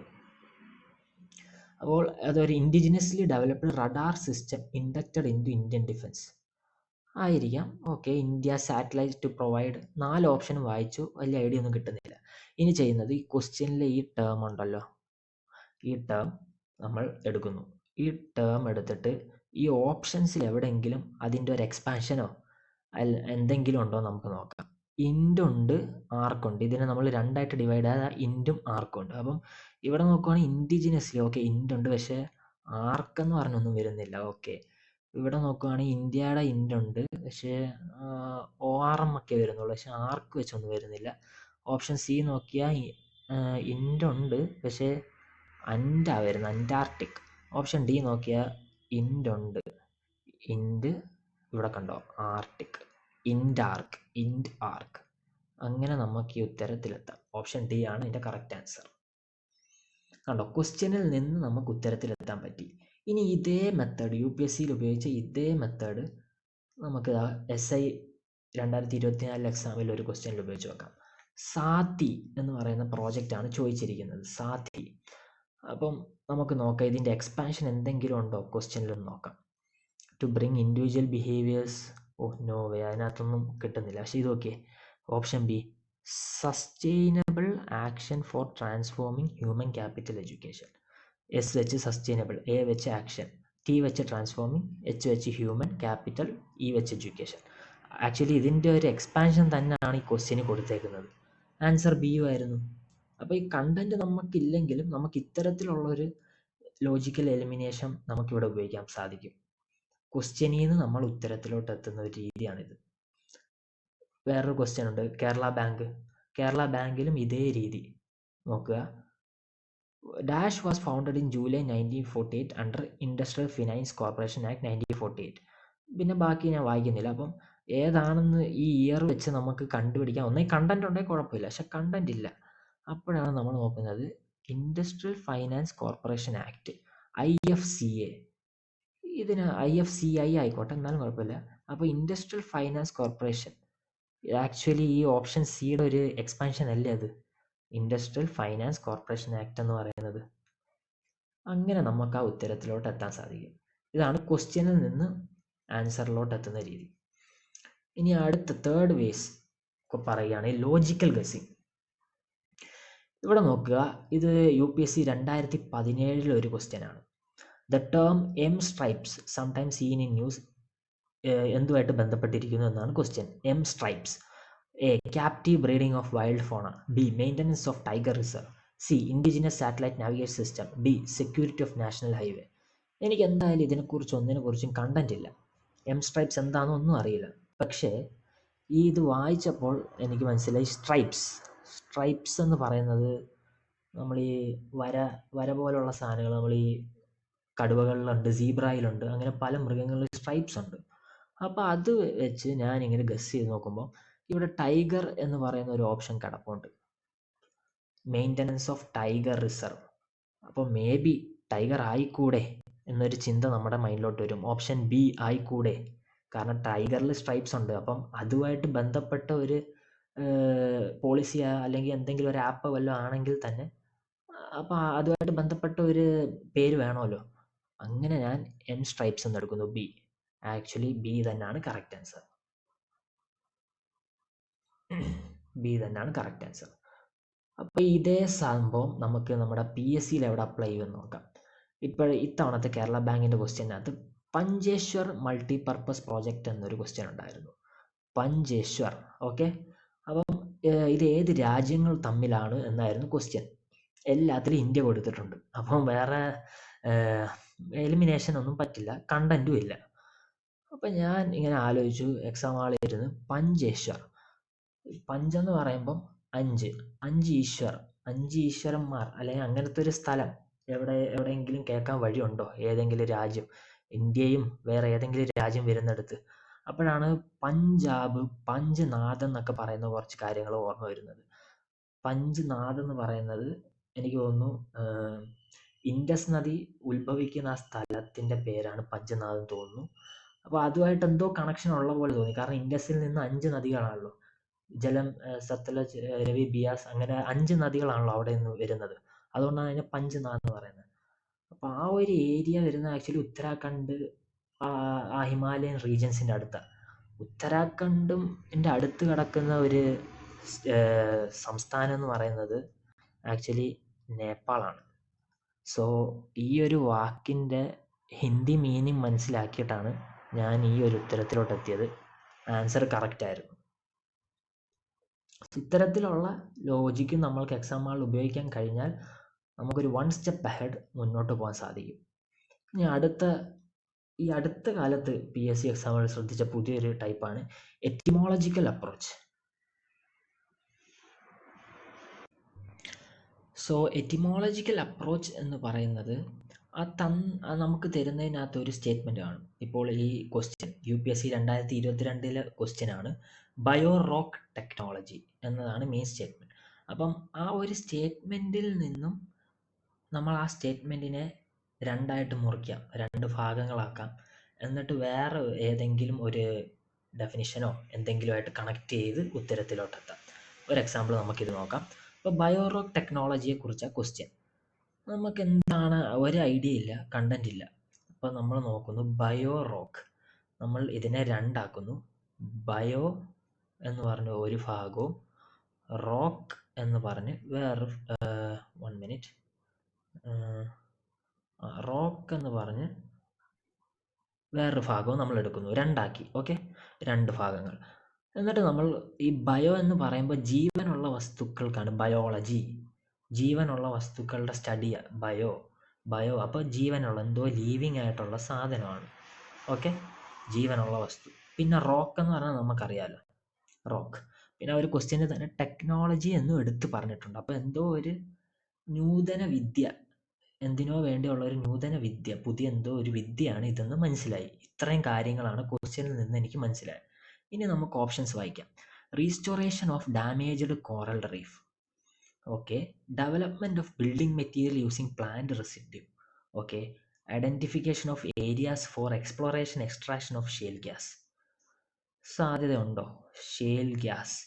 അപ്പോൾ അതൊരു indigenously developed radar system inducted into Indian defence ആയിരിക്കാം. Okay, India satellite to provide. 4 ഓപ്ഷനും വായിച്ചു, വലിയ ഐഡിയ ഒന്നും കിട്ടുന്നില്ല. ഇനി ചെയ്യുന്നത് ഈ ക്വസ്റ്റ്യനിലെ ഈ ടേം ഉണ്ടല്ലോ, ഈ ടേം നമ്മൾ എടുക്കുന്നു. ഈ ടേം എടുത്തിട്ട് ഈ ഓപ്ഷൻസിൽ എവിടെയെങ്കിലും അതിൻ്റെ ഒരു എക്സ്പാൻഷനോ എന്തെങ്കിലും ഉണ്ടോ നമുക്ക് നോക്കാം. ഇൻഡ് ഉണ്ട്, ആർക്കുണ്ട്. ഇതിനെ നമ്മൾ രണ്ടായിട്ട് ഡിവൈഡ് ചെയ്താൽ ഇൻഡും ആർക്കും ഉണ്ട്. അപ്പം ഇവിടെ നോക്കുവാണെങ്കിൽ ഇൻഡിജിനസ്ലി ഓക്കെ ഇൻഡ് ഉണ്ട്, പക്ഷേ ആർക്കെന്ന് പറഞ്ഞൊന്നും വരുന്നില്ല. ഓക്കെ, ഇവിടെ നോക്കുവാണെങ്കിൽ ഇന്ത്യയുടെ ഇൻഡ് ഉണ്ട്, പക്ഷേ ORM ഒക്കെ വരുന്നുള്ളൂ, പക്ഷേ ആർക്ക് വെച്ചൊന്നും വരുന്നില്ല. ഓപ്ഷൻ സി നോക്കിയാൽ ഇൻഡ് ഉണ്ട്, പക്ഷേ അൻഡാ വരുന്നത്, അന്റാർട്ടിക്. ഓപ്ഷൻ ഡി നോക്കിയാൽ ഇൻഡ് ഉണ്ട്, ഇൻഡ് ഇവിടെ കണ്ടോ, ആർട്ടിക്, ഇൻഡ് ആർക്ക്. അങ്ങനെ നമുക്ക് ഈ ഉത്തരത്തിലെത്താം. ഓപ്ഷൻ ഡി ആണ് ഇതിൻ്റെ കറക്റ്റ് ആൻസർ. കണ്ടോ, ക്വസ്റ്റ്യനിൽ നിന്ന് നമുക്ക് ഉത്തരത്തിലെത്താൻ പറ്റി. ഇനി ഇതേ മെത്തേഡ് UPSCയിൽ ഉപയോഗിച്ച ഇതേ മെത്തേഡ് നമുക്ക് SI 2024 എക്സാമിൽ ഒരു ക്വസ്റ്റ്യനിൽ ഉപയോഗിച്ച് നോക്കാം. സാത്തി എന്ന് പറയുന്ന പ്രോജക്റ്റാണ് ചോദിച്ചിരിക്കുന്നത്, സാത്തി. അപ്പം നമുക്ക് നോക്കാം ഇതിൻ്റെ എക്സ്പാൻഷൻ എന്തെങ്കിലും ഉണ്ടോ ക്വസ്റ്റ്യനിലും നോക്കാം. To bring individual behaviours. No way, അതിനകത്തൊന്നും കിട്ടുന്നില്ല. പക്ഷേ ഇത് okay, option B, sustainable action for transforming human capital education. S വെച്ച് സസ്റ്റൈനബിൾ, എ വെച്ച് ആക്ഷൻ, ടി വെച്ച് ട്രാൻസ്ഫോമിങ്, എച്ച് വെച്ച് ഹ്യൂമൻ ക്യാപിറ്റൽ, ഇ വെച്ച് എഡ്യൂക്കേഷൻ. ആക്ച്വലി ഇതിൻ്റെ ഒരു എക്സ്പാൻഷൻ തന്നെയാണ് ഈ ക്വസ്റ്റ്യന് കൊടുത്തേക്കുന്നത്. ആൻസർ ബി ആയിരുന്നു. അപ്പോൾ ഈ കണ്ടന്റ് നമുക്കില്ലെങ്കിലും നമുക്ക് ഇത്തരത്തിലുള്ളൊരു ലോജിക്കൽ എലിമിനേഷൻ നമുക്കിവിടെ ഉപയോഗിക്കാൻ സാധിക്കും. ക്വസ്റ്റ്യനിൽ നിന്ന് നമ്മൾ ഉത്തരത്തിലോട്ട് എത്തുന്ന ഒരു രീതിയാണിത്. വേറൊരു ക്വസ്റ്റ്യൻ ഉണ്ട്, കേരള ബാങ്കിലും ഇതേ രീതി നോക്കുക. Dash was founded in July 1948 under industrial finance corporation act 1948. പിന്നെ ബാക്കി ഞാൻ വായിക്കുന്നില്ല. അപ്പം ഏതാണെന്ന് ഈ ഇയർ വെച്ച് നമുക്ക് കണ്ടുപിടിക്കാം. ഒന്നേ കണ്ടന്റ് ഉണ്ടെങ്കിൽ കുഴപ്പമില്ല, പക്ഷെ കണ്ടന്റ് ഇല്ല. അപ്പോഴാണ് നമ്മൾ നോക്കുന്നത് industrial finance corporation act, IFCA. ഇതിന് IFCI ആയിക്കോട്ടെ, എന്നാലും കുഴപ്പമില്ല. അപ്പോൾ ഇൻഡസ്ട്രിയൽ ഫൈനാൻസ് കോർപ്പറേഷൻ ആക്ച്വലി ഈ ഓപ്ഷൻ സിയുടെ ഒരു എക്സ്പാൻഷൻ അല്ലേ അത്, ഇൻഡസ്ട്രിയൽ ഫൈനാൻസ് കോർപ്പറേഷൻ ആക്ട് എന്ന് പറയുന്നത്. അങ്ങനെ നമുക്ക് ആ ഉത്തരത്തിലോട്ട് എത്താൻ സാധിക്കും. ഇതാണ് ക്വസ്റ്റ്യനിൽ നിന്ന് ആൻസറിലോട്ട് എത്തുന്ന രീതി. ഇനി അടുത്ത തേർഡ് വേസ് പറയുകയാണെങ്കിൽ ലോജിക്കൽ ഗസ്സിങ്. ഇവിടെ നോക്കുക, ഇത് UPSC 2017 ഒരു ക്വസ്റ്റ്യൻ ആണ്. The term M stripes sometimes seen in news എന്തുമായിട്ട് ബന്ധപ്പെട്ടിരിക്കുന്നു എന്നാണ് question. M stripes, A captive breeding of wild fauna, B maintenance of tiger reserve, C indigenous satellite navigation system, D security of national highway. എനിക്ക് എന്തായാലും ഇതിനെക്കുറിച്ച് ഒന്നിനെക്കുറിച്ചും കണ്ടന്റ് ഇല്ല. എം സ്ട്രൈപ്സ് എന്താണെന്നൊന്നും അറിയില്ല. പക്ഷേ ഇത് വായിച്ചപ്പോൾ എനിക്ക് മനസ്സിലായി സ്ട്രൈപ്സ് എന്ന് പറയുന്നത് നമ്മൾ ഈ വര വര പോലുള്ള സാധനങ്ങൾ നമ്മൾ ഈ കടുവകളിലുണ്ട്, സീബ്രയിലുണ്ട്, അങ്ങനെ പല മൃഗങ്ങളിൽ സ്ട്രൈപ്സ് ഉണ്ട്. അപ്പോൾ അത് വെച്ച് ഞാനിങ്ങനെ ഗസ് ചെയ്ത് നോക്കുമ്പോൾ ഇവിടെ ടൈഗർ എന്ന് പറയുന്ന ഒരു ഓപ്ഷൻ കിടപ്പുണ്ട്, മെയിൻ്റനൻസ് ഓഫ് ടൈഗർ റിസർവ്. അപ്പോൾ മേ ബി ടൈഗർ ആയിക്കൂടെ എന്നൊരു ചിന്ത നമ്മുടെ മൈൻഡിലോട്ട് വരും. ഓപ്ഷൻ ബി ആയിക്കൂടെ, കാരണം ടൈഗറിൽ സ്ട്രൈപ്സ് ഉണ്ട്. അപ്പം അതുമായിട്ട് ബന്ധപ്പെട്ട ഒരു പോളിസി അല്ലെങ്കിൽ എന്തെങ്കിലും ഒരു ആപ്പ് വല്ലതും ആണെങ്കിൽ തന്നെ അപ്പം അതുമായിട്ട് ബന്ധപ്പെട്ട ഒരു പേര് വേണമല്ലോ. അങ്ങനെ ഞാൻ എൻ സ്ട്രൈപ്സ് എന്ന് എടുക്കുന്നു, ബി. ആക്ച്വലി ബി തന്നെയാണ് കറക്റ്റ് ആൻസർ. ബി തന്നെയാണ് കറക്റ്റ് ആൻസർ. അപ്പോൾ ഇതേ സംഭവം നമുക്ക് നമ്മുടെ PSCയിൽ എവിടെ അപ്ലൈ ചെയ്യുമെന്ന് നോക്കാം. ഇപ്പോൾ ഇത്തവണത്തെ കേരള ബാങ്കിൻ്റെ ക്വസ്റ്റ്യനകത്ത് പഞ്ചേശ്വർ മൾട്ടിപർപ്പസ് പ്രോജക്റ്റ് എന്നൊരു ക്വസ്റ്റ്യൻ ഉണ്ടായിരുന്നു. പഞ്ചേശ്വർ, ഓക്കെ. അപ്പം ഇത് ഏത് രാജ്യങ്ങൾ തമ്മിലാണ് എന്നായിരുന്നു ക്വസ്റ്റ്യൻ. എല്ലാത്തിലും ഇന്ത്യ കൊടുത്തിട്ടുണ്ട്. അപ്പം വേറെ എലിമിനേഷൻ ഒന്നും പറ്റില്ല, കണ്ടന്റും ഇല്ല. അപ്പം ഞാൻ ഇങ്ങനെ ആലോചിച്ചു, എക്സാം ഹാളിൽ ഇരുന്ന് പഞ്ചേശ്വർ, പഞ്ചെന്ന് പറയുമ്പം അഞ്ച് ഈശ്വരന്മാർ അല്ലെങ്കിൽ അങ്ങനത്തെ ഒരു സ്ഥലം എവിടെയെങ്കിലും കേൾക്കാൻ വഴിയുണ്ടോ? ഏതെങ്കിലും രാജ്യം, ഇന്ത്യയും വേറെ ഏതെങ്കിലും രാജ്യം വരുന്നിടത്ത്. അപ്പോഴാണ് പഞ്ചാബ്, പഞ്ച്നാഥ് എന്നൊക്കെ പറയുന്ന കുറച്ച് കാര്യങ്ങൾ ഓർമ്മ വരുന്നത്. പഞ്ച്നാഥ് എന്ന് പറയുന്നത് എനിക്ക് തോന്നുന്നു ഇൻഡസ് നദി ഉത്ഭവിക്കുന്ന ആ സ്ഥലത്തിൻ്റെ പേരാണ് പഞ്ച്നാഥ് എന്ന് തോന്നുന്നു. അപ്പോൾ അതുമായിട്ട് എന്തോ കണക്ഷൻ ഉള്ള പോലെ തോന്നി, കാരണം ഇൻഡസിൽ നിന്ന് 5 നദികളാണല്ലോ, ജലം, സത്ലജ്, രവി, ബിയാസ്, അങ്ങനെ 5 നദികളാണല്ലോ അവിടെ നിന്ന് വരുന്നത്. അതുകൊണ്ടാണ് അതിനെ പഞ്ച്നാഥ് എന്ന് പറയുന്നത്. അപ്പോൾ ആ ഒരു ഏരിയ വരുന്ന ആക്ച്വലി ഉത്തരാഖണ്ഡ്, ആ ഹിമാലയൻ റീജിയൻസിൻ്റെ അടുത്താണ്. ഉത്തരാഖണ്ഡും എൻ്റെ അടുത്ത് കിടക്കുന്ന ഒരു സംസ്ഥാനം എന്ന് പറയുന്നത് ആക്ച്വലി നേപ്പാളാണ്. സോ ഈ ഒരു വാക്കിൻ്റെ ഹിന്ദി മീനിങ് മനസ്സിലാക്കിയിട്ടാണ് ഞാൻ ഈ ഒരു ഉത്തരത്തിലോട്ട് എത്തിയത്. ആൻസർ കറക്റ്റ് ആയിരുന്നു. ഇത്തരത്തിലുള്ള ലോജിക്ക് നമ്മൾക്ക് എക്സാം ഹാളിൽ ഉപയോഗിക്കാൻ കഴിഞ്ഞാൽ നമുക്കൊരു 1 സ്റ്റെപ്പ് അഹെഡ് മുന്നോട്ട് പോകാൻ സാധിക്കും. ഇനി അടുത്ത കാലത്ത് PSC എക്സാമുകൾ ശ്രദ്ധിച്ച പുതിയൊരു ടൈപ്പാണ് etymological approach. So etymological approach എന്ന് പറയുന്നത് നമുക്ക് തരുന്നതിനകത്ത് ഒരു സ്റ്റേറ്റ്മെൻറ്റ് കാണും. ഇപ്പോൾ ഈ ക്വസ്റ്റ്യൻ UPSC 2022 ക്വസ്റ്റ്യൻ ആണ്, ബയോ റോക്ക് ടെക്നോളജി എന്നതാണ് മെയിൻ സ്റ്റേറ്റ്മെൻറ്റ്. അപ്പം ആ ഒരു സ്റ്റേറ്റ്മെൻറ്റിൽ നിന്നും നമ്മൾ ആ സ്റ്റേറ്റ്മെൻറ്റിനെ രണ്ടായിട്ട് മുറിക്കാം, 2 ഭാഗങ്ങളാക്കാം. എന്നിട്ട് വേറെ ഏതെങ്കിലും ഒരു ഡെഫിനിഷനോ എന്തെങ്കിലുമായിട്ട് കണക്ട് ചെയ്ത് ഉത്തരത്തിലോട്ടെത്താം. ഒരു എക്സാമ്പിൾ നമുക്കിത് നോക്കാം. ഇപ്പോൾ ബയോ റോക്ക് ടെക്നോളജിയെക്കുറിച്ചാണ് ക്വസ്റ്റ്യൻ. നമുക്ക് എന്താണ് ഒരു ഐഡിയ ഇല്ല, കണ്ടന്റ് ഇല്ല. അപ്പോൾ നമ്മൾ നോക്കുന്നു ബയോ റോക്ക്, നമ്മൾ ഇതിനെ രണ്ടാക്കുന്നു. ബയോ എന്ന് പറഞ്ഞ ഒരു ഭാഗവും റോക്ക് എന്ന് പറഞ്ഞ് വേറൊരു 1 മിനിറ്റ്, റോക്ക് എന്ന് പറഞ്ഞ് വേറൊരു ഭാഗവും നമ്മൾ എടുക്കുന്നു, രണ്ടാക്കി. ഓക്കെ, 2 ഭാഗങ്ങൾ. എന്നിട്ട് നമ്മൾ ഈ ബയോ എന്ന് പറയുമ്പോൾ ജീവനുള്ള വസ്തുക്കൾക്കാണ് ബയോളജി, ജീവനുള്ള വസ്തുക്കളുടെ സ്റ്റഡിയാണ് ബയോ. അപ്പോൾ ജീവനുള്ള എന്തോ ലീവിങ് ആയിട്ടുള്ള സാധനമാണ്. ഓക്കെ, ജീവനുള്ള വസ്തു. പിന്നെ റോക്ക് എന്ന് പറഞ്ഞാൽ നമുക്കറിയാലോ, റോക്ക്. പിന്നെ ഒരു ക്വസ്റ്റ്യന് തന്നെ ടെക്നോളജി എന്നും എടുത്ത് പറഞ്ഞിട്ടുണ്ട്. അപ്പോൾ എന്തോ ഒരു നൂതന വിദ്യ, എന്തിനോ വേണ്ടിയുള്ള ഒരു നൂതന വിദ്യ, പുതിയ എന്തോ ഒരു വിദ്യയാണ് ഇതെന്ന് മനസ്സിലായി. ഇത്രയും കാര്യങ്ങളാണ് ക്വസ്റ്റ്യനിൽ നിന്ന് എനിക്ക് മനസ്സിലായത്. ഇനി നമുക്ക് ഓപ്ഷൻസ് വായിക്കാം. Restoration of damaged coral reef, okay. Development of building material using plant residue, okay. Identification of areas for exploration extraction of shale gas. സാധ്യതയുണ്ടോ ഷെയിൽ ഗ്യാസ്?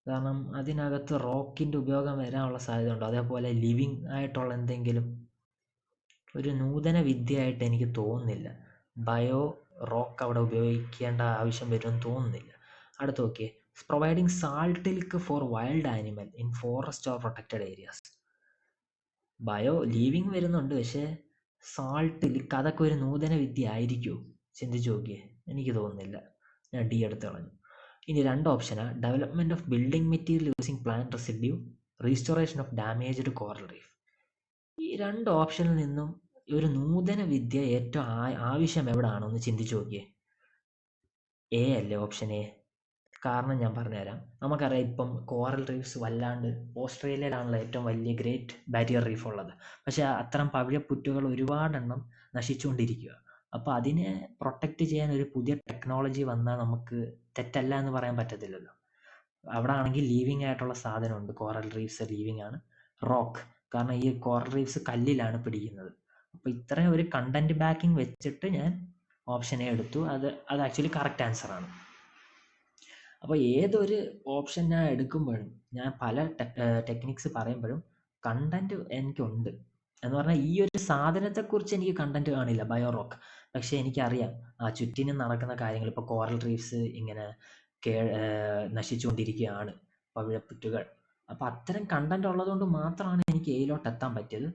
കാരണം അതിനകത്ത് റോക്കിൻ്റെ ഉപയോഗം വരാനുള്ള സാധ്യത ഉണ്ടോ? അതേപോലെ ലിവിങ് ആയിട്ടുള്ള എന്തെങ്കിലും ഒരു നൂതന വിദ്യയായിട്ട് എനിക്ക് തോന്നുന്നില്ല. ബയോ റോക്ക് അവിടെ ഉപയോഗിക്കേണ്ട ആവശ്യം വരുമെന്ന് തോന്നുന്നില്ല. അടുത്ത് നോക്കിയേ, providing salt lick for wild animal in forest or protected areas. Bio living വരുന്നുണ്ട്, പക്ഷേ സാൾട്ട് ലിക്ക് അതൊക്കെ ഒരു നൂതന വിദ്യ ആയിരിക്കുമോ? ചിന്തിച്ച് നോക്കിയേ, എനിക്ക് തോന്നുന്നില്ല. ഞാൻ ഡി എടുത്ത് കളഞ്ഞു. ഇനി 2 ഓപ്ഷനാണ്, development of building material using plant residue, restoration of damaged coral reef. ഈ 2 ഓപ്ഷനിൽ നിന്നും ഒരു നൂതന വിദ്യ ഏറ്റവും ആവശ്യം എവിടാണെന്ന് ചിന്തിച്ചു നോക്കിയേ. എ അല്ലേ ഓപ്ഷൻ എ? കാരണം ഞാൻ പറഞ്ഞുതരാം. നമുക്കറിയാം ഇപ്പം കോറൽ റീഫ്സ് വല്ലാണ്ട് ഓസ്ട്രേലിയയിലാണല്ലോ ഏറ്റവും വലിയ ഗ്രേറ്റ് ബാരിയർ റീഫ് ഉള്ളത്. പക്ഷേ അത്തരം പവിഴപ്പുറ്റുകൾ ഒരുപാടെണ്ണം നശിച്ചുകൊണ്ടിരിക്കുക. അപ്പോൾ അതിനെ പ്രൊട്ടക്റ്റ് ചെയ്യാൻ ഒരു പുതിയ ടെക്നോളജി വന്നാൽ നമുക്ക് തെറ്റല്ല എന്ന് പറയാൻ പറ്റത്തില്ലല്ലോ. അവിടെ ആണെങ്കിൽ ലീവിങ് ആയിട്ടുള്ള സാധനമുണ്ട്. കോറൽ റീഫ്സ് ലീവിങ് ആണ്. റോക്ക്, കാരണം ഈ കോറൽ റീഫ്സ് കല്ലിലാണ് പിടിക്കുന്നത്. അപ്പോൾ ഇത്രയും ഒരു കണ്ടന്റ് ബാക്കിംഗ് വെച്ചിട്ട് ഞാൻ ഓപ്ഷൻ എ എടുത്തു. അത് ആക്ച്വലി കറക്റ്റ് ആൻസർ ആണ്. അപ്പോൾ ഏതൊരു ഓപ്ഷൻ ഞാൻ എടുക്കുമ്പോഴും ഞാൻ പല ടെക്നിക്സ് പറയുമ്പോഴും കണ്ടന്റ് എനിക്കുണ്ട് എന്ന് പറഞ്ഞാൽ ഈ ഒരു സാധനത്തെക്കുറിച്ച് എനിക്ക് കണ്ടന്റ് കാണില്ല, ബയോറോക്ക്. പക്ഷേ എനിക്കറിയാം ആ ചുറ്റിനും നടക്കുന്ന കാര്യങ്ങൾ. ഇപ്പോൾ കോറൽ റീഫ്സ് ഇങ്ങനെ നശിച്ചുകൊണ്ടിരിക്കുകയാണ്, പവിഴപ്പുറ്റുകൾ. അപ്പോൾ അത്തരം കണ്ടന്റ് ഉള്ളതുകൊണ്ട് മാത്രമാണ് എനിക്ക് എയിലോട്ട് എത്താൻ പറ്റിയത്.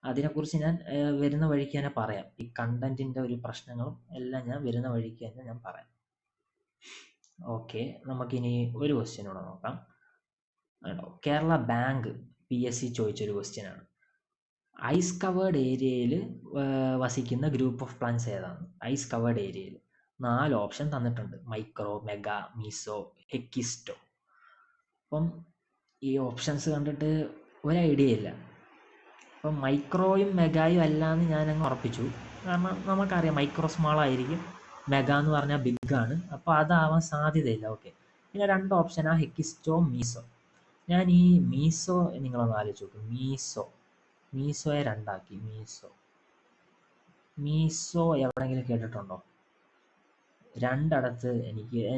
അതിനെക്കുറിച്ച് ഞാൻ വരുന്ന വഴിക്ക് തന്നെ പറയാം. ഈ കണ്ടന്റിൻ്റെ ഒരു പ്രശ്നങ്ങളും എല്ലാം ഞാൻ വരുന്ന വഴിക്ക് തന്നെ ഞാൻ പറയാം. ഓക്കെ, നമുക്കിനി ഒരു ക്വസ്റ്റ്യൻ കൂടെ നോക്കാം. കേരള ബാങ്ക് PSC ചോദിച്ചൊരു ക്വസ്റ്റ്യൻ ആണ്. ഐസ് കവേർഡ് ഏരിയയിൽ വസിക്കുന്ന ഗ്രൂപ്പ് ഓഫ് പ്ലാന്റ്സ് ഏതാണ്? ഐസ് കവേർഡ് ഏരിയയിൽ 4 ഓപ്ഷൻ തന്നിട്ടുണ്ട്: മൈക്രോ, മെഗാ, മീസോ, ഹെക്കിസ്റ്റോ. അപ്പം ഈ ഓപ്ഷൻസ് കണ്ടിട്ട് ഒരു ഐഡിയ ഇല്ല. അപ്പം മൈക്രോയും മെഗായും അല്ലാന്ന് ഞാനങ്ങ് ഉറപ്പിച്ചു. കാരണം നമുക്കറിയാം മൈക്രോ സ്മാൾ ആയിരിക്കും, മെഗാ എന്ന് പറഞ്ഞാൽ ബിഗ് ആണ്. അപ്പോൾ അതാവാൻ സാധ്യതയില്ല. ഓക്കെ, പിന്നെ 2 ഓപ്ഷനാണ് ഹെക്കിസ്റ്റോ, മീസോ. ഞാൻ ഈ മീസോ നിങ്ങളൊന്ന് ആലോചിച്ച് നോക്കും. മീസോയെ 2 ആക്കി. മീസോ എവിടെയെങ്കിലും കേട്ടിട്ടുണ്ടോ? രണ്ടിടത്ത്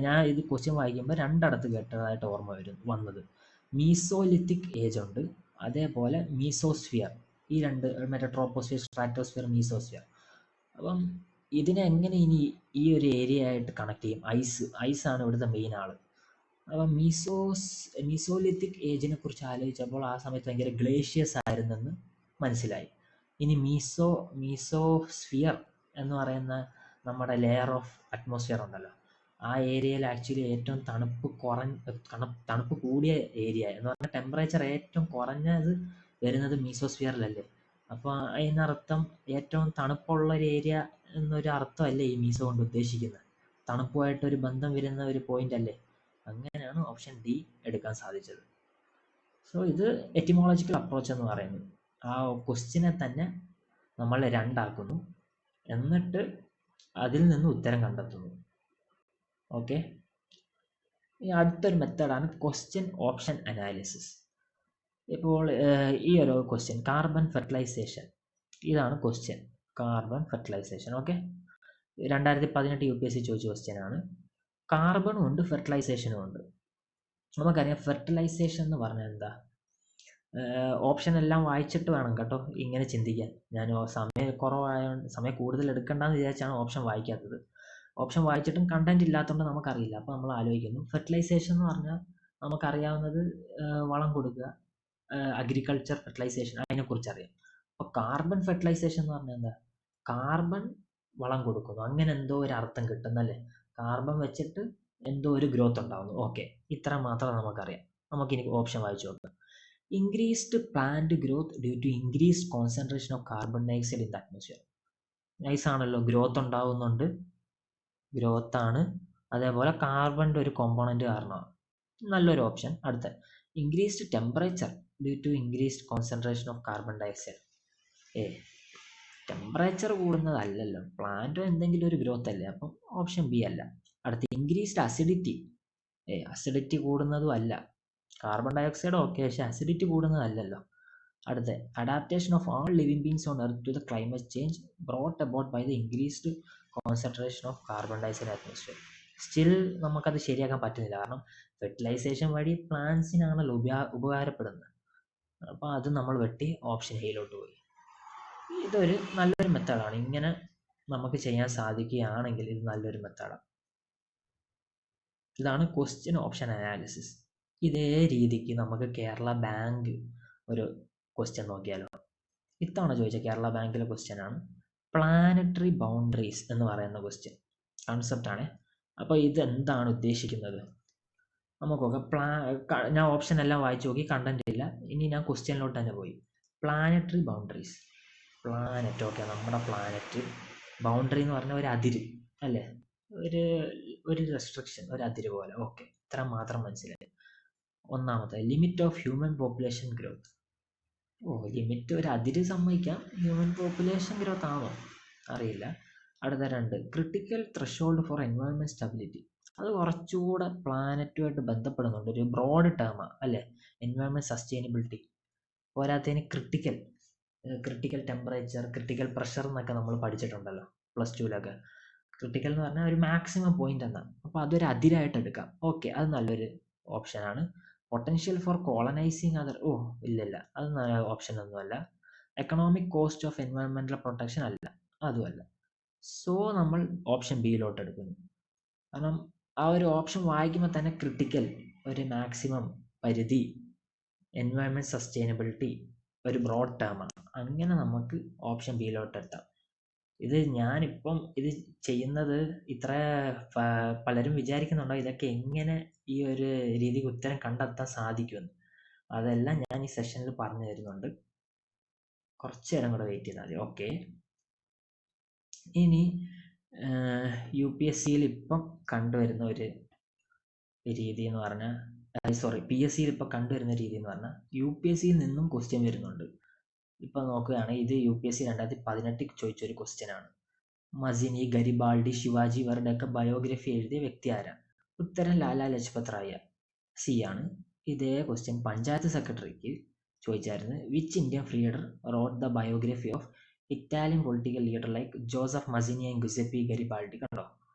ഞാൻ ഇത് ക്വസ്റ്റ്യൻ വായിക്കുമ്പോൾ 2 ഇടത്ത് കേട്ടതായിട്ട് ഓർമ്മ വന്നത്. മീസോലിത്തിക് ഏജ് ഉണ്ട്, അതേപോലെ മീസോസ്ഫിയർ. ഈ 2, മറ്റേ ട്രോപ്പോസ്ഫിയർ, സ്ട്രാറ്റോസ്ഫിയർ, മീസോസ്ഫിയർ. അപ്പം ഇതിനെ എങ്ങനെ ഇനി ഈ ഒരു ഏരിയ ആയിട്ട് കണക്ട് ചെയ്യും? ഐസാണ് ഇവിടുത്തെ മെയിൻ ആള്. അപ്പം മീസോലിത്തിക് ഏജിനെ കുറിച്ച് ആലോചിച്ചപ്പോൾ ആ സമയത്ത് ഭയങ്കര ഗ്ലേഷ്യസ് ആയിരുന്നെന്ന് മനസ്സിലായി. ഇനി മീസോസ്ഫിയർ എന്ന് പറയുന്ന നമ്മുടെ ലെയർ ഓഫ് അറ്റ്മോസ്ഫിയർ ഉണ്ടല്ലോ, ആ ഏരിയയിൽ ആക്ച്വലി ഏറ്റവും തണുപ്പ് കൂടിയ ഏരിയ എന്ന് പറഞ്ഞാൽ ടെമ്പറേച്ചർ ഏറ്റവും കുറഞ്ഞത് വരുന്നത് മീസോസ്ഫിയറിലല്ലേ. അപ്പോൾ അതിനർത്ഥം ഏറ്റവും തണുപ്പുള്ള ഒരു ഏരിയ എന്നൊരു അർത്ഥമല്ലേ ഈ മീസോ കൊണ്ട് ഉദ്ദേശിക്കുന്നത്? തണുപ്പുമായിട്ടൊരു ബന്ധം വരുന്ന ഒരു പോയിന്റ് അല്ലേ? അങ്ങനെയാണ് ഓപ്ഷൻ ഡി എടുക്കാൻ സാധിച്ചത്. സോ ഇത് എറ്റിമോളജിക്കൽ അപ്രോച്ച് എന്ന് പറയുന്നത്. ആ ക്വസ്റ്റ്യനെ തന്നെ നമ്മൾ 2 ആക്കുന്നു, എന്നിട്ട് അതിൽ നിന്ന് ഉത്തരം കണ്ടെത്തുന്നു. ഓക്കെ, ഈ അടുത്തൊരു മെത്തേഡാണ് ക്വസ്റ്റ്യൻ ഓപ്ഷൻ അനാലിസിസ്. ഇപ്പോൾ ഈ ഒരു ക്വസ്റ്റ്യൻ, കാർബൺ ഫെർട്ടിലൈസേഷൻ, ഇതാണ് question. Carbon fertilization. Okay, 2018 UPSC ചോദിച്ച ക്വസ്റ്റ്യൻ ആണ്. കാർബണും ഉണ്ട്, ഫെർട്ടിലൈസേഷനും ഉണ്ട്. നമുക്കറിയാം ഫെർട്ടിലൈസേഷൻ എന്ന് പറഞ്ഞാൽ എന്താ? ഓപ്ഷൻ എല്ലാം വായിച്ചിട്ട് വേണം കേട്ടോ ഇങ്ങനെ ചിന്തിക്കാൻ. ഞാൻ സമയം കൂടുതൽ എടുക്കണ്ടെന്ന് വിചാരിച്ചാണ് ഓപ്ഷൻ വായിക്കാത്തത്. ഓപ്ഷൻ വായിച്ചിട്ടും കണ്ടന്റ് ഇല്ലാത്തതുകൊണ്ട് നമുക്കറിയില്ല. അപ്പോൾ നമ്മൾ ആലോചിക്കുന്നു, ഫെർട്ടിലൈസേഷൻ എന്ന് പറഞ്ഞാൽ നമുക്കറിയാവുന്നത് വളം കൊടുക്കുക, അഗ്രികൾച്ചർ ഫെർട്ടിലൈസേഷൻ, അതിനെക്കുറിച്ച് അറിയാം. അപ്പോൾ കാർബൺ ഫെർട്ടിലൈസേഷൻ എന്ന് പറഞ്ഞാൽ എന്താ? കാർബൺ വളം കൊടുക്കുന്നു, അങ്ങനെ എന്തോ ഒരു അർത്ഥം കിട്ടുന്നല്ലേ. കാർബൺ വെച്ചിട്ട് എന്തോ ഒരു ഗ്രോത്ത് ഉണ്ടാവുന്നു. ഓക്കെ, ഇത്ര മാത്രം നമുക്കറിയാം. നമുക്കിനി ഓപ്ഷൻ വായിച്ചു നോക്കാം. Increased plant growth due to increased concentration of carbon dioxide in the atmosphere. Nice ആണല്ലോ, ഗ്രോത്ത് ഉണ്ടാവുന്നുണ്ട്, ഗ്രോത്ത് ആണ്. അതേപോലെ കാർബണിൻ്റെ ഒരു കോമ്പോണന്റ് കാരണമാണ്. നല്ലൊരു ഓപ്ഷൻ. അടുത്ത, increased temperature due to increased concentration of carbon dioxide. Temperature കൂടുന്നതല്ലല്ലോ, പ്ലാന്റോ എന്തെങ്കിലും ഒരു ഗ്രോത്ത് അല്ലേ, അപ്പം ഓപ്ഷൻ ബി അല്ല. അടുത്ത, ഇൻക്രീസ്ഡ് അസിഡിറ്റി. അസിഡിറ്റി കൂടുന്നതും അല്ല. കാർബൺ ഡയോക്സൈഡ് ഓക്കെ, പക്ഷെ അസിഡിറ്റി കൂടുന്നതല്ലല്ലോ. അടുത്ത, adaptation of all living beings on earth to the climate change brought about by the increased concentration of carbon dioxide atmosphere. Still നമുക്കത് ശരിയാക്കാൻ പറ്റുന്നില്ല, കാരണം ഫെർട്ടിലൈസേഷൻ വഴി പ്ലാന്റ്സിനാണല്ലോ ഉപകാരപ്പെടുന്നത്. അപ്പോൾ അത് നമ്മൾ വെട്ടി ഓപ്ഷൻ എയിലോട്ട് പോയി. ഇതൊരു നല്ലൊരു മെത്തേഡാണ്. ഇങ്ങനെ നമുക്ക് ചെയ്യാൻ സാധിക്കുകയാണെങ്കിൽ ഇത് നല്ലൊരു മെത്തേഡാണ്. ഇതാണ് ക്വസ്റ്റ്യൻ ഓപ്ഷൻ അനാലിസിസ്. ഇതേ രീതിക്ക് നമുക്ക് കേരള ബാങ്ക് ഒരു ക്വസ്റ്റ്യൻ നോക്കിയാലോ. ഇത്തവണ ചോദിച്ച കേരള ബാങ്കിലെ ക്വസ്റ്റ്യൻ ആണ് പ്ലാനറ്ററി ബൗണ്ടറീസ് എന്ന് പറയുന്ന ക്വസ്റ്റ്യൻ. കൺസെപ്റ്റ് ആണ്. അപ്പോൾ ഇത് എന്താണ് ഉദ്ദേശിക്കുന്നത് നമുക്കൊക്കെ. ഞാൻ ഓപ്ഷൻ എല്ലാം വായിച്ചു നോക്കി, കണ്ടന്റ് ഇല്ല. ഇനി ഞാൻ ക്വസ്റ്റ്യനിലോട്ട് തന്നെ പോയി. Planetary boundaries planet. ഓക്കെ, നമ്മുടെ പ്ലാനറ്റ്. ബൗണ്ടറി എന്ന് പറഞ്ഞാൽ ഒരു അതിര് അല്ലേ, ഒരു ഒരു റെസ്ട്രിക്ഷൻ, ഒരു അതിര് പോലെ. ഓക്കെ, ഇത്ര മാത്രം മനസ്സിലായി. ഒന്നാമത്തെ, limit of human population growth. Limit ഒരു അതിര് സമ്മതിക്കാം, ഹ്യൂമൻ പോപ്പുലേഷൻ ഗ്രോത്ത് ആണോ അറിയില്ല. അടുത്ത 2, critical threshold four environment stability. അത് കുറച്ചുകൂടെ പ്ലാനറ്റുമായിട്ട് ബന്ധപ്പെടുന്നുണ്ട്, ഒരു ബ്രോഡ് ടേമാണ് അല്ലേ, എൻവയോൺമെന്റ് സസ്റ്റൈനബിലിറ്റി. പോരാത്തതിന് ക്രിട്ടിക്കൽ ടെമ്പറേച്ചർ, ക്രിട്ടിക്കൽ പ്രഷർ എന്നൊക്കെ നമ്മൾ പഠിച്ചിട്ടുണ്ടല്ലോ +2-ലൊക്കെ. ക്രിട്ടിക്കൽ എന്ന് പറഞ്ഞാൽ ഒരു മാക്സിമം പോയിന്റ് എന്നാണ്. അപ്പോൾ അതൊരു അതിരായിട്ട് എടുക്കാം. ഓക്കെ, അത് നല്ലൊരു ഓപ്ഷനാണ്. പൊട്ടൻഷ്യൽ ഫോർ കോളനൈസിങ് അതർ, ഇല്ലില്ല, അത് ഓപ്ഷൻ ഒന്നുമല്ല. എക്കണോമിക് കോസ്റ്റ് ഓഫ് എൻവയോൺമെന്റൽ പ്രൊട്ടക്ഷൻ അല്ല, അതുമല്ല. സോ നമ്മൾ ഓപ്ഷൻ ബിയിലോട്ട് എടുക്കുന്നു. കാരണം ആ ഒരു ഓപ്ഷൻ വായിക്കുമ്പോൾ തന്നെ ക്രിട്ടിക്കൽ, ഒരു മാക്സിമം പരിധി, എൻവയോൺമെന്റ് സസ്റ്റൈനബിലിറ്റി ഒരു ബ്രോഡ് ടേമാണ്. അങ്ങനെ നമുക്ക് ഓപ്ഷൻ ബിയിലോട്ട് എത്താം. ഇത് ഞാനിപ്പം ഇത് ചെയ്യുന്നത് ഇത്ര പലരും വിചാരിക്കുന്നുണ്ടോ ഇതൊക്കെ എങ്ങനെ ഈ ഒരു രീതിക്ക് ഉത്തരം കണ്ടെത്താൻ സാധിക്കുമെന്ന്. അതെല്ലാം ഞാൻ ഈ സെഷനിൽ പറഞ്ഞു തരുന്നുണ്ട്. കുറച്ച് നേരം കൂടെ വെയിറ്റ് ചെയ്താൽ മതി. ഓക്കെ, ഇനി UPSC-യിൽ ഇപ്പം കണ്ടുവരുന്ന ഒരു രീതി എന്ന് പറഞ്ഞാൽ, PSC-യിൽ ഇപ്പം കണ്ടുവരുന്ന രീതി എന്ന് പറഞ്ഞാൽ UPSC-യിൽ നിന്നും ക്വസ്റ്റ്യൻ വരുന്നുണ്ട്. ഇപ്പം നോക്കുകയാണെങ്കിൽ ഇത് UPSC 2018 ചോദിച്ചൊരു ക്വസ്റ്റ്യൻ ആണ്. മസിനി, ഗരിബാൾഡി, ശിവാജി ഇവരുടെയൊക്കെ ബയോഗ്രഫി എഴുതിയ വ്യക്തി ആരാ? ഉത്തരം ലാലാ ലജ്പത് റായ്. സി ആണ്. ഇതേ ക്വസ്റ്റ്യൻ പഞ്ചായത്ത് സെക്രട്ടറിക്ക് ചോദിച്ചായിരുന്നു. Which Indian leader wrote the biography of Italian political leader like Joseph Mazzini and Giuseppe Garibaldi? കണ്ടോ,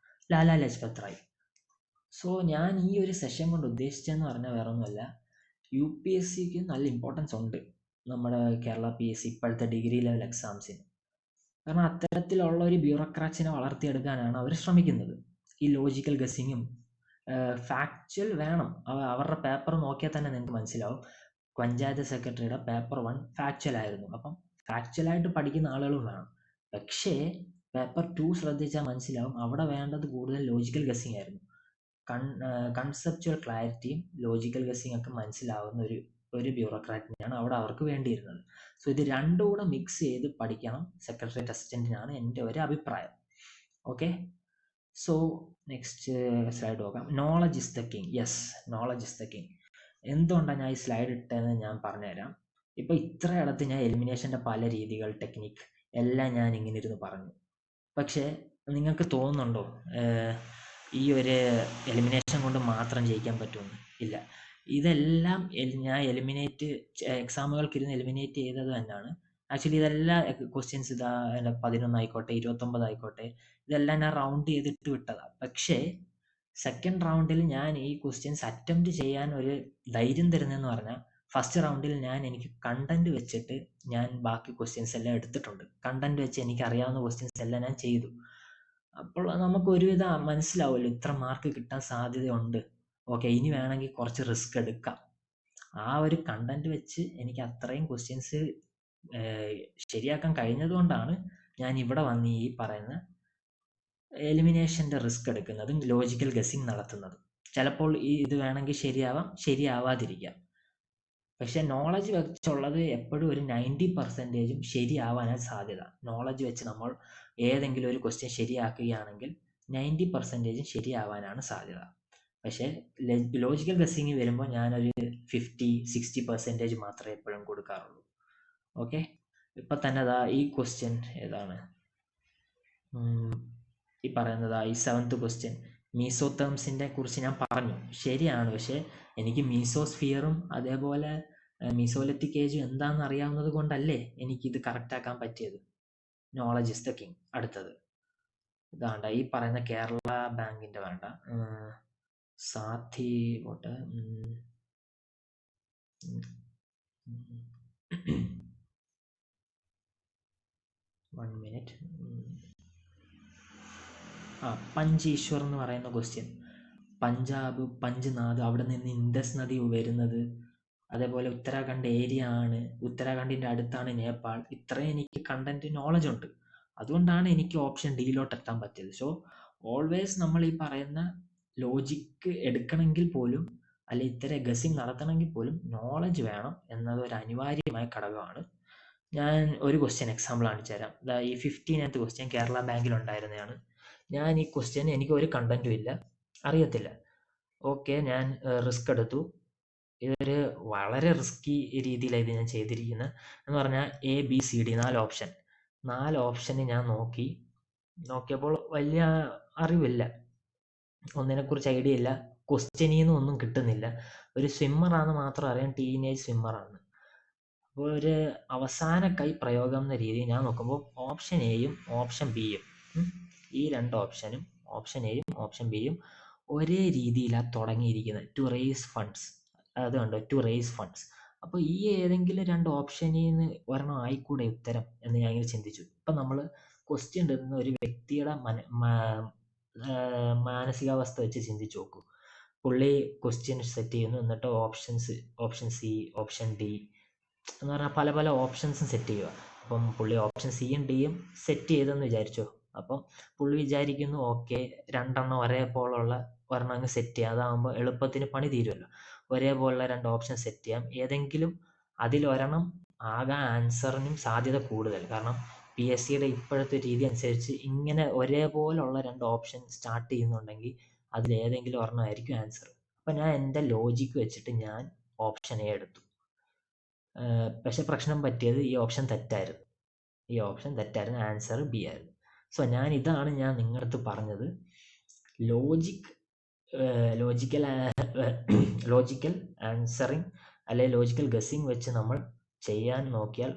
ലാലാ ലജ്പത് റായ്. സോ ഞാൻ ഈ ഒരു സെഷൻ കൊണ്ട് ഉദ്ദേശിച്ചതെന്ന് പറഞ്ഞാൽ വേറെ ഒന്നുമല്ല, UPSC-ക്ക് നല്ല ഇമ്പോർട്ടൻസ് ഉണ്ട് നമ്മുടെ കേരള PSC ഇപ്പോഴത്തെ ഡിഗ്രി ലെവൽ എക്സാംസിന്. കാരണം അത്തരത്തിലുള്ള ഒരു ബ്യൂറോക്രാറ്റ്സിനെ വളർത്തിയെടുക്കാനാണ് അവർ ശ്രമിക്കുന്നത്. ഈ ലോജിക്കൽ ഗസ്സിങ്ങും ഫാക്ച്വൽ വേണം. അവരുടെ പേപ്പർ നോക്കിയാൽ തന്നെ നിങ്ങൾക്ക് മനസ്സിലാവും. പഞ്ചായത്ത് സെക്രട്ടറിയുടെ പേപ്പർ 1 ഫാക്ച്വൽ ആയിരുന്നു. അപ്പം ഫാക്ച്വലായിട്ട് പഠിക്കുന്ന ആളുകളും വേണം. പക്ഷേ പേപ്പർ 2 ശ്രദ്ധിച്ചാൽ മനസ്സിലാവും, അവിടെ വേണ്ടത് കൂടുതൽ ലോജിക്കൽ ഗസ്സിങ് ആയിരുന്നു. കൺസെപ്ച്വൽ ക്ലാരിറ്റിയും ലോജിക്കൽ ഗസ്സിങ് ഒക്കെ മനസ്സിലാവുന്ന ഒരു ബ്യൂറോക്രാറ്റിനെയാണ് അവിടെ അവർക്ക് വേണ്ടിയിരുന്നത്. സോ ഇത് രണ്ടും കൂടെ മിക്സ് ചെയ്ത് പഠിക്കണം സെക്രട്ടേറിയറ്റ് അസിസ്റ്റന്റിനാണ് എൻ്റെ ഒരു അഭിപ്രായം. ഓക്കെ, സോ നെക്സ്റ്റ് സ്ലൈഡ് നോക്കാം. Knowledge is the king. Yes, knowledge is the king. എന്തുകൊണ്ടാണ് ഞാൻ ഈ സ്ലൈഡ് ഇട്ടതെന്ന് ഞാൻ പറഞ്ഞുതരാം. ഇപ്പോൾ ഇത്രയിടത്ത് ഞാൻ എലിമിനേഷൻ്റെ പല രീതികൾ, ടെക്നിക്ക് എല്ലാം ഞാൻ ഇങ്ങനെ ഇരുന്ന് പറഞ്ഞു. പക്ഷേ നിങ്ങൾക്ക് തോന്നുന്നുണ്ടോ ഈ ഒരു എലിമിനേഷൻ കൊണ്ട് മാത്രം ജയിക്കാൻ പറ്റുമെന്ന്? ഇല്ല. ഇതെല്ലാം ഞാൻ എക്സാമുകൾക്ക് ഇരുന്ന് എലിമിനേറ്റ് ചെയ്തത് തന്നെയാണ്. ആക്ച്വലി ഇതെല്ലാം ക്വസ്റ്റ്യൻസ് 11 ആയിക്കോട്ടെ, 29 ആയിക്കോട്ടെ, ഇതെല്ലാം ഞാൻ റൗണ്ട് ചെയ്തിട്ട് വിട്ടതാണ്. പക്ഷേ സെക്കൻഡ് റൗണ്ടിൽ ഞാൻ ഈ ക്വസ്റ്റ്യൻസ് അറ്റംപ്റ്റ് ചെയ്യാൻ ഒരു ധൈര്യം തരുന്നതെന്ന് പറഞ്ഞാൽ, ഫസ്റ്റ് റൗണ്ടിൽ എനിക്ക് കണ്ടന്റ് വെച്ചിട്ട് ഞാൻ ബാക്കി ക്വസ്റ്റ്യൻസ് എല്ലാം എടുത്തിട്ടുണ്ട്. കണ്ടന്റ് വെച്ച് എനിക്ക് അറിയാവുന്ന ക്വസ്റ്റ്യൻസ് എല്ലാം ഞാൻ ചെയ്തു. അപ്പോൾ നമുക്ക് ഒരുവിധം മനസ്സിലാവുമല്ലോ ഇത്ര മാർക്ക് കിട്ടാൻ സാധ്യതയുണ്ട്. ഓക്കെ, ഇനി വേണമെങ്കിൽ കുറച്ച് റിസ്ക് എടുക്കാം. ആ ഒരു കണ്ടന്റ് വെച്ച് എനിക്ക് അത്രയും ക്വസ്റ്റ്യൻസ് ശരിയാക്കാൻ കഴിഞ്ഞത് കൊണ്ടാണ് ഞാൻ ഇവിടെ വന്ന് ഈ പറയുന്ന എലിമിനേഷൻ്റെ റിസ്ക് എടുക്കുന്നതും ലോജിക്കൽ ഗസ്സിങ് നടത്തുന്നതും. ചിലപ്പോൾ ഇത് വേണമെങ്കിൽ ശരിയാവാം, ശരിയാവാതിരിക്കാം. പക്ഷെ നോളജ് വെച്ചുള്ളത് എപ്പോഴും ഒരു 90% ശരിയാവാനാണ് സാധ്യത. നോളജ് വെച്ച് നമ്മൾ ഏതെങ്കിലും ഒരു ക്വസ്റ്റ്യൻ ശരിയാക്കുകയാണെങ്കിൽ 90% ശരിയാവാനാണ് സാധ്യത. പക്ഷേ ലോജിക്കൽ ഗസ്സിങ് വരുമ്പോൾ ഞാനൊരു 50-60% മാത്രമേ എപ്പോഴും കൊടുക്കാറുള്ളൂ. ഓക്കെ, ഇപ്പം തന്നെ ഈ ക്വസ്റ്റ്യൻ ഏതാണ് ഈ പറയുന്നത്, ഈ 7th ക്വസ്റ്റ്യൻ മീസോതേംസിൻ്റെ കുറിച്ച് ഞാൻ പറഞ്ഞു, ശരിയാണ്. പക്ഷേ എനിക്ക് മീസോസ്ഫിയറും അതേപോലെ മീസോലിത്തിക് ഏജും എന്താണെന്ന് അറിയാവുന്നത് കൊണ്ടല്ലേ എനിക്കിത് കറക്റ്റാക്കാൻ പറ്റിയത്. Knowledge is the king. അടുത്തത് ഇതാണ്ട ഈ പറയുന്ന കേരള ബാങ്കിൻ്റെ വേണ്ട, സാഥി പോട്ടെ, 1 മിനിറ്റ്. പഞ്ച് ഈശ്വർ എന്ന് പറയുന്ന ക്വസ്റ്റ്യൻ, പഞ്ചാബ്, പഞ്ച്നാഥ്, അവിടെ നിന്ന് ഇൻഡസ് നദി വരുന്നത്, അതേപോലെ ഉത്തരാഖണ്ഡ് ഏരിയ ആണ്, ഉത്തരാഖണ്ഡിൻ്റെ അടുത്താണ് നേപ്പാൾ. ഇത്രയും എനിക്ക് കണ്ടന്റ് നോളജ് ഉണ്ട്. അതുകൊണ്ടാണ് എനിക്ക് ഓപ്ഷൻ ഡിയിലോട്ട് എത്താൻ പറ്റിയത്. സോ ഓൾവേസ് നമ്മൾ ഈ പറയുന്ന ലോജിക്ക് എടുക്കണമെങ്കിൽ പോലും, അല്ലെ ഇത്തരം ഗസ്സിങ് നടത്തണമെങ്കിൽ പോലും നോളജ് വേണം എന്നത് ഒരു അനിവാര്യമായ ഘടകമാണ്. ഞാൻ ഒരു ക്വസ്റ്റ്യൻ എക്സാമ്പിൾ കാണിച്ചു തരാം. ഈ 15th ക്വസ്റ്റ്യൻ കേരള ബാങ്കിൽ ഉണ്ടായിരുന്നതാണ്. ഞാൻ ഈ ക്വസ്റ്റ്യൻ എനിക്ക് ഒരു കണ്ടന്റും ഇല്ല, അറിയത്തില്ല. ഓക്കെ, ഞാൻ റിസ്ക് എടുത്തു. ഇതൊരു വളരെ റിസ്കി രീതിയിലാണ് ഇത് ഞാൻ ചെയ്തിരിക്കുന്നത്. എന്ന് പറഞ്ഞാൽ ABCD 4 ഓപ്ഷന് ഞാൻ നോക്കിയപ്പോൾ വലിയ അറിവില്ല, ഒന്നിനെക്കുറിച്ച് ഐഡിയ ഇല്ല, ക്വസ്റ്റ്യനിൽ നിന്ന് ഒന്നും കിട്ടുന്നില്ല. ഒരു സ്വിമ്മറാണെന്ന് മാത്രം അറിയാം, ടീനേജ് സ്വിമ്മറാണ്. അപ്പോൾ ഒരു അവസാന കൈ പ്രയോഗം എന്ന രീതിയിൽ ഞാൻ നോക്കുമ്പോൾ ഓപ്ഷൻ എയും ഓപ്ഷൻ ബിയും, ഈ 2 ഓപ്ഷനും, ഓപ്ഷൻ എയും ഓപ്ഷൻ ബിയും ഒരേ രീതിയിലാണ് തുടങ്ങിയിരിക്കുന്നത്. ടു റേസ് ഫണ്ട്സ്, അത് കണ്ടോ, ടു റേസ് ഫണ്ട്സ്. അപ്പോൾ ഈ ഏതെങ്കിലും 2 ഓപ്ഷനിൽ നിന്ന് ഒരെണ്ണം ആയിക്കൂടെ ഉത്തരം എന്ന് ഞാൻ ഇങ്ങനെ ചിന്തിച്ചു. ഇപ്പം നമ്മൾ ക്വസ്റ്റ്യൻ ഇടുന്ന ഒരു വ്യക്തിയുടെ മാനസികാവസ്ഥ വെച്ച് ചിന്തിച്ച് നോക്കൂ. പുള്ളി ക്വസ്റ്റ്യൻ സെറ്റ് ചെയ്യുന്നു, എന്നിട്ട് ഓപ്ഷൻ സി, ഓപ്ഷൻ ഡി എന്ന് പറഞ്ഞാൽ പല പല ഓപ്ഷൻസും സെറ്റ് ചെയ്യുക. അപ്പം പുള്ളി ഓപ്ഷൻ സിയും ഡിയും സെറ്റ് ചെയ്തെന്ന് വിചാരിച്ചോ. അപ്പം പുള്ളി വിചാരിക്കുന്നു ഓക്കെ, 2 ഒരേപോലുള്ള ഒരെണ്ണം അങ്ങ് സെറ്റ് ചെയ്യാം, അതാകുമ്പോൾ എളുപ്പത്തിന് പണി തീരുമല്ലോ. ഒരേപോലുള്ള 2 ഓപ്ഷൻ സെറ്റ് ചെയ്യാം, ഏതെങ്കിലും അതിലൊരെണ്ണം ആകാൻ ആൻസറിനും സാധ്യത കൂടുതൽ. കാരണം PSCയുടെ ഇപ്പോഴത്തെ രീതി അനുസരിച്ച് ഇങ്ങനെ ഒരേപോലുള്ള 2 ഓപ്ഷൻ സ്റ്റാർട്ട് ചെയ്യുന്നുണ്ടെങ്കിൽ അതിലേതെങ്കിലും ഒരെണ്ണം ആയിരിക്കും ആൻസർ. അപ്പം ഞാൻ എൻ്റെ ലോജിക്ക് വെച്ചിട്ട് ഞാൻ ഓപ്ഷൻ എ എടുത്തു. പക്ഷെ പ്രശ്നം പറ്റിയത് ഈ ഓപ്ഷൻ തെറ്റായിരുന്നു, ആൻസർ ബി ആയിരുന്നു. സോ ഇതാണ് ഞാൻ നിങ്ങളുടെ അടുത്ത് പറഞ്ഞത്. ലോജിക്കൽ ആൻസറിങ് അല്ലെങ്കിൽ ലോജിക്കൽ ഗസ്സിങ് വെച്ച് നമ്മൾ ചെയ്യാൻ നോക്കിയാൽ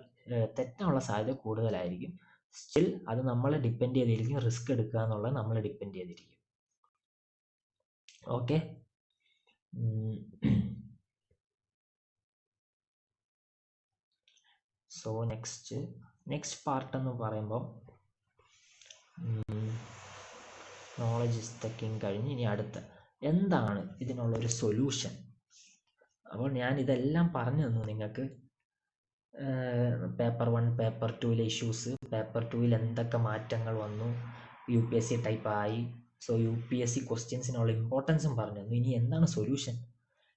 തെറ്റാനുള്ള സാധ്യത കൂടുതലായിരിക്കും. സ്റ്റിൽ അത് നമ്മളെ ഡിപ്പെൻഡ് ചെയ്തിരിക്കും, റിസ്ക് എടുക്കുക എന്നുള്ളത് നമ്മളെ ഡിപ്പെൻഡ് ചെയ്തിരിക്കും. ഓക്കെ, സോ നെക്സ്റ്റ് പാർട്ട് എന്ന് പറയുമ്പോൾ നോളജ് ഇസ് ദ കിങ് കഴിഞ്ഞ് ഇനി അടുത്ത എന്താണ് ഇതിനുള്ളൊരു സൊല്യൂഷൻ. അപ്പോൾ ഞാൻ ഇതെല്ലാം പറഞ്ഞു തന്നു നിങ്ങൾക്ക്. പേപ്പർ 1 പേപ്പർ 2 ഇഷ്യൂസ്, പേപ്പർ 2 എന്തൊക്കെ മാറ്റങ്ങൾ വന്നു, UPSC ടൈപ്പ് ആയി. സോ UPSC ക്വസ്റ്റ്യൻസിനുള്ള ഇമ്പോർട്ടൻസും പറഞ്ഞു തന്നു. ഇനി എന്താണ് സൊല്യൂഷൻ?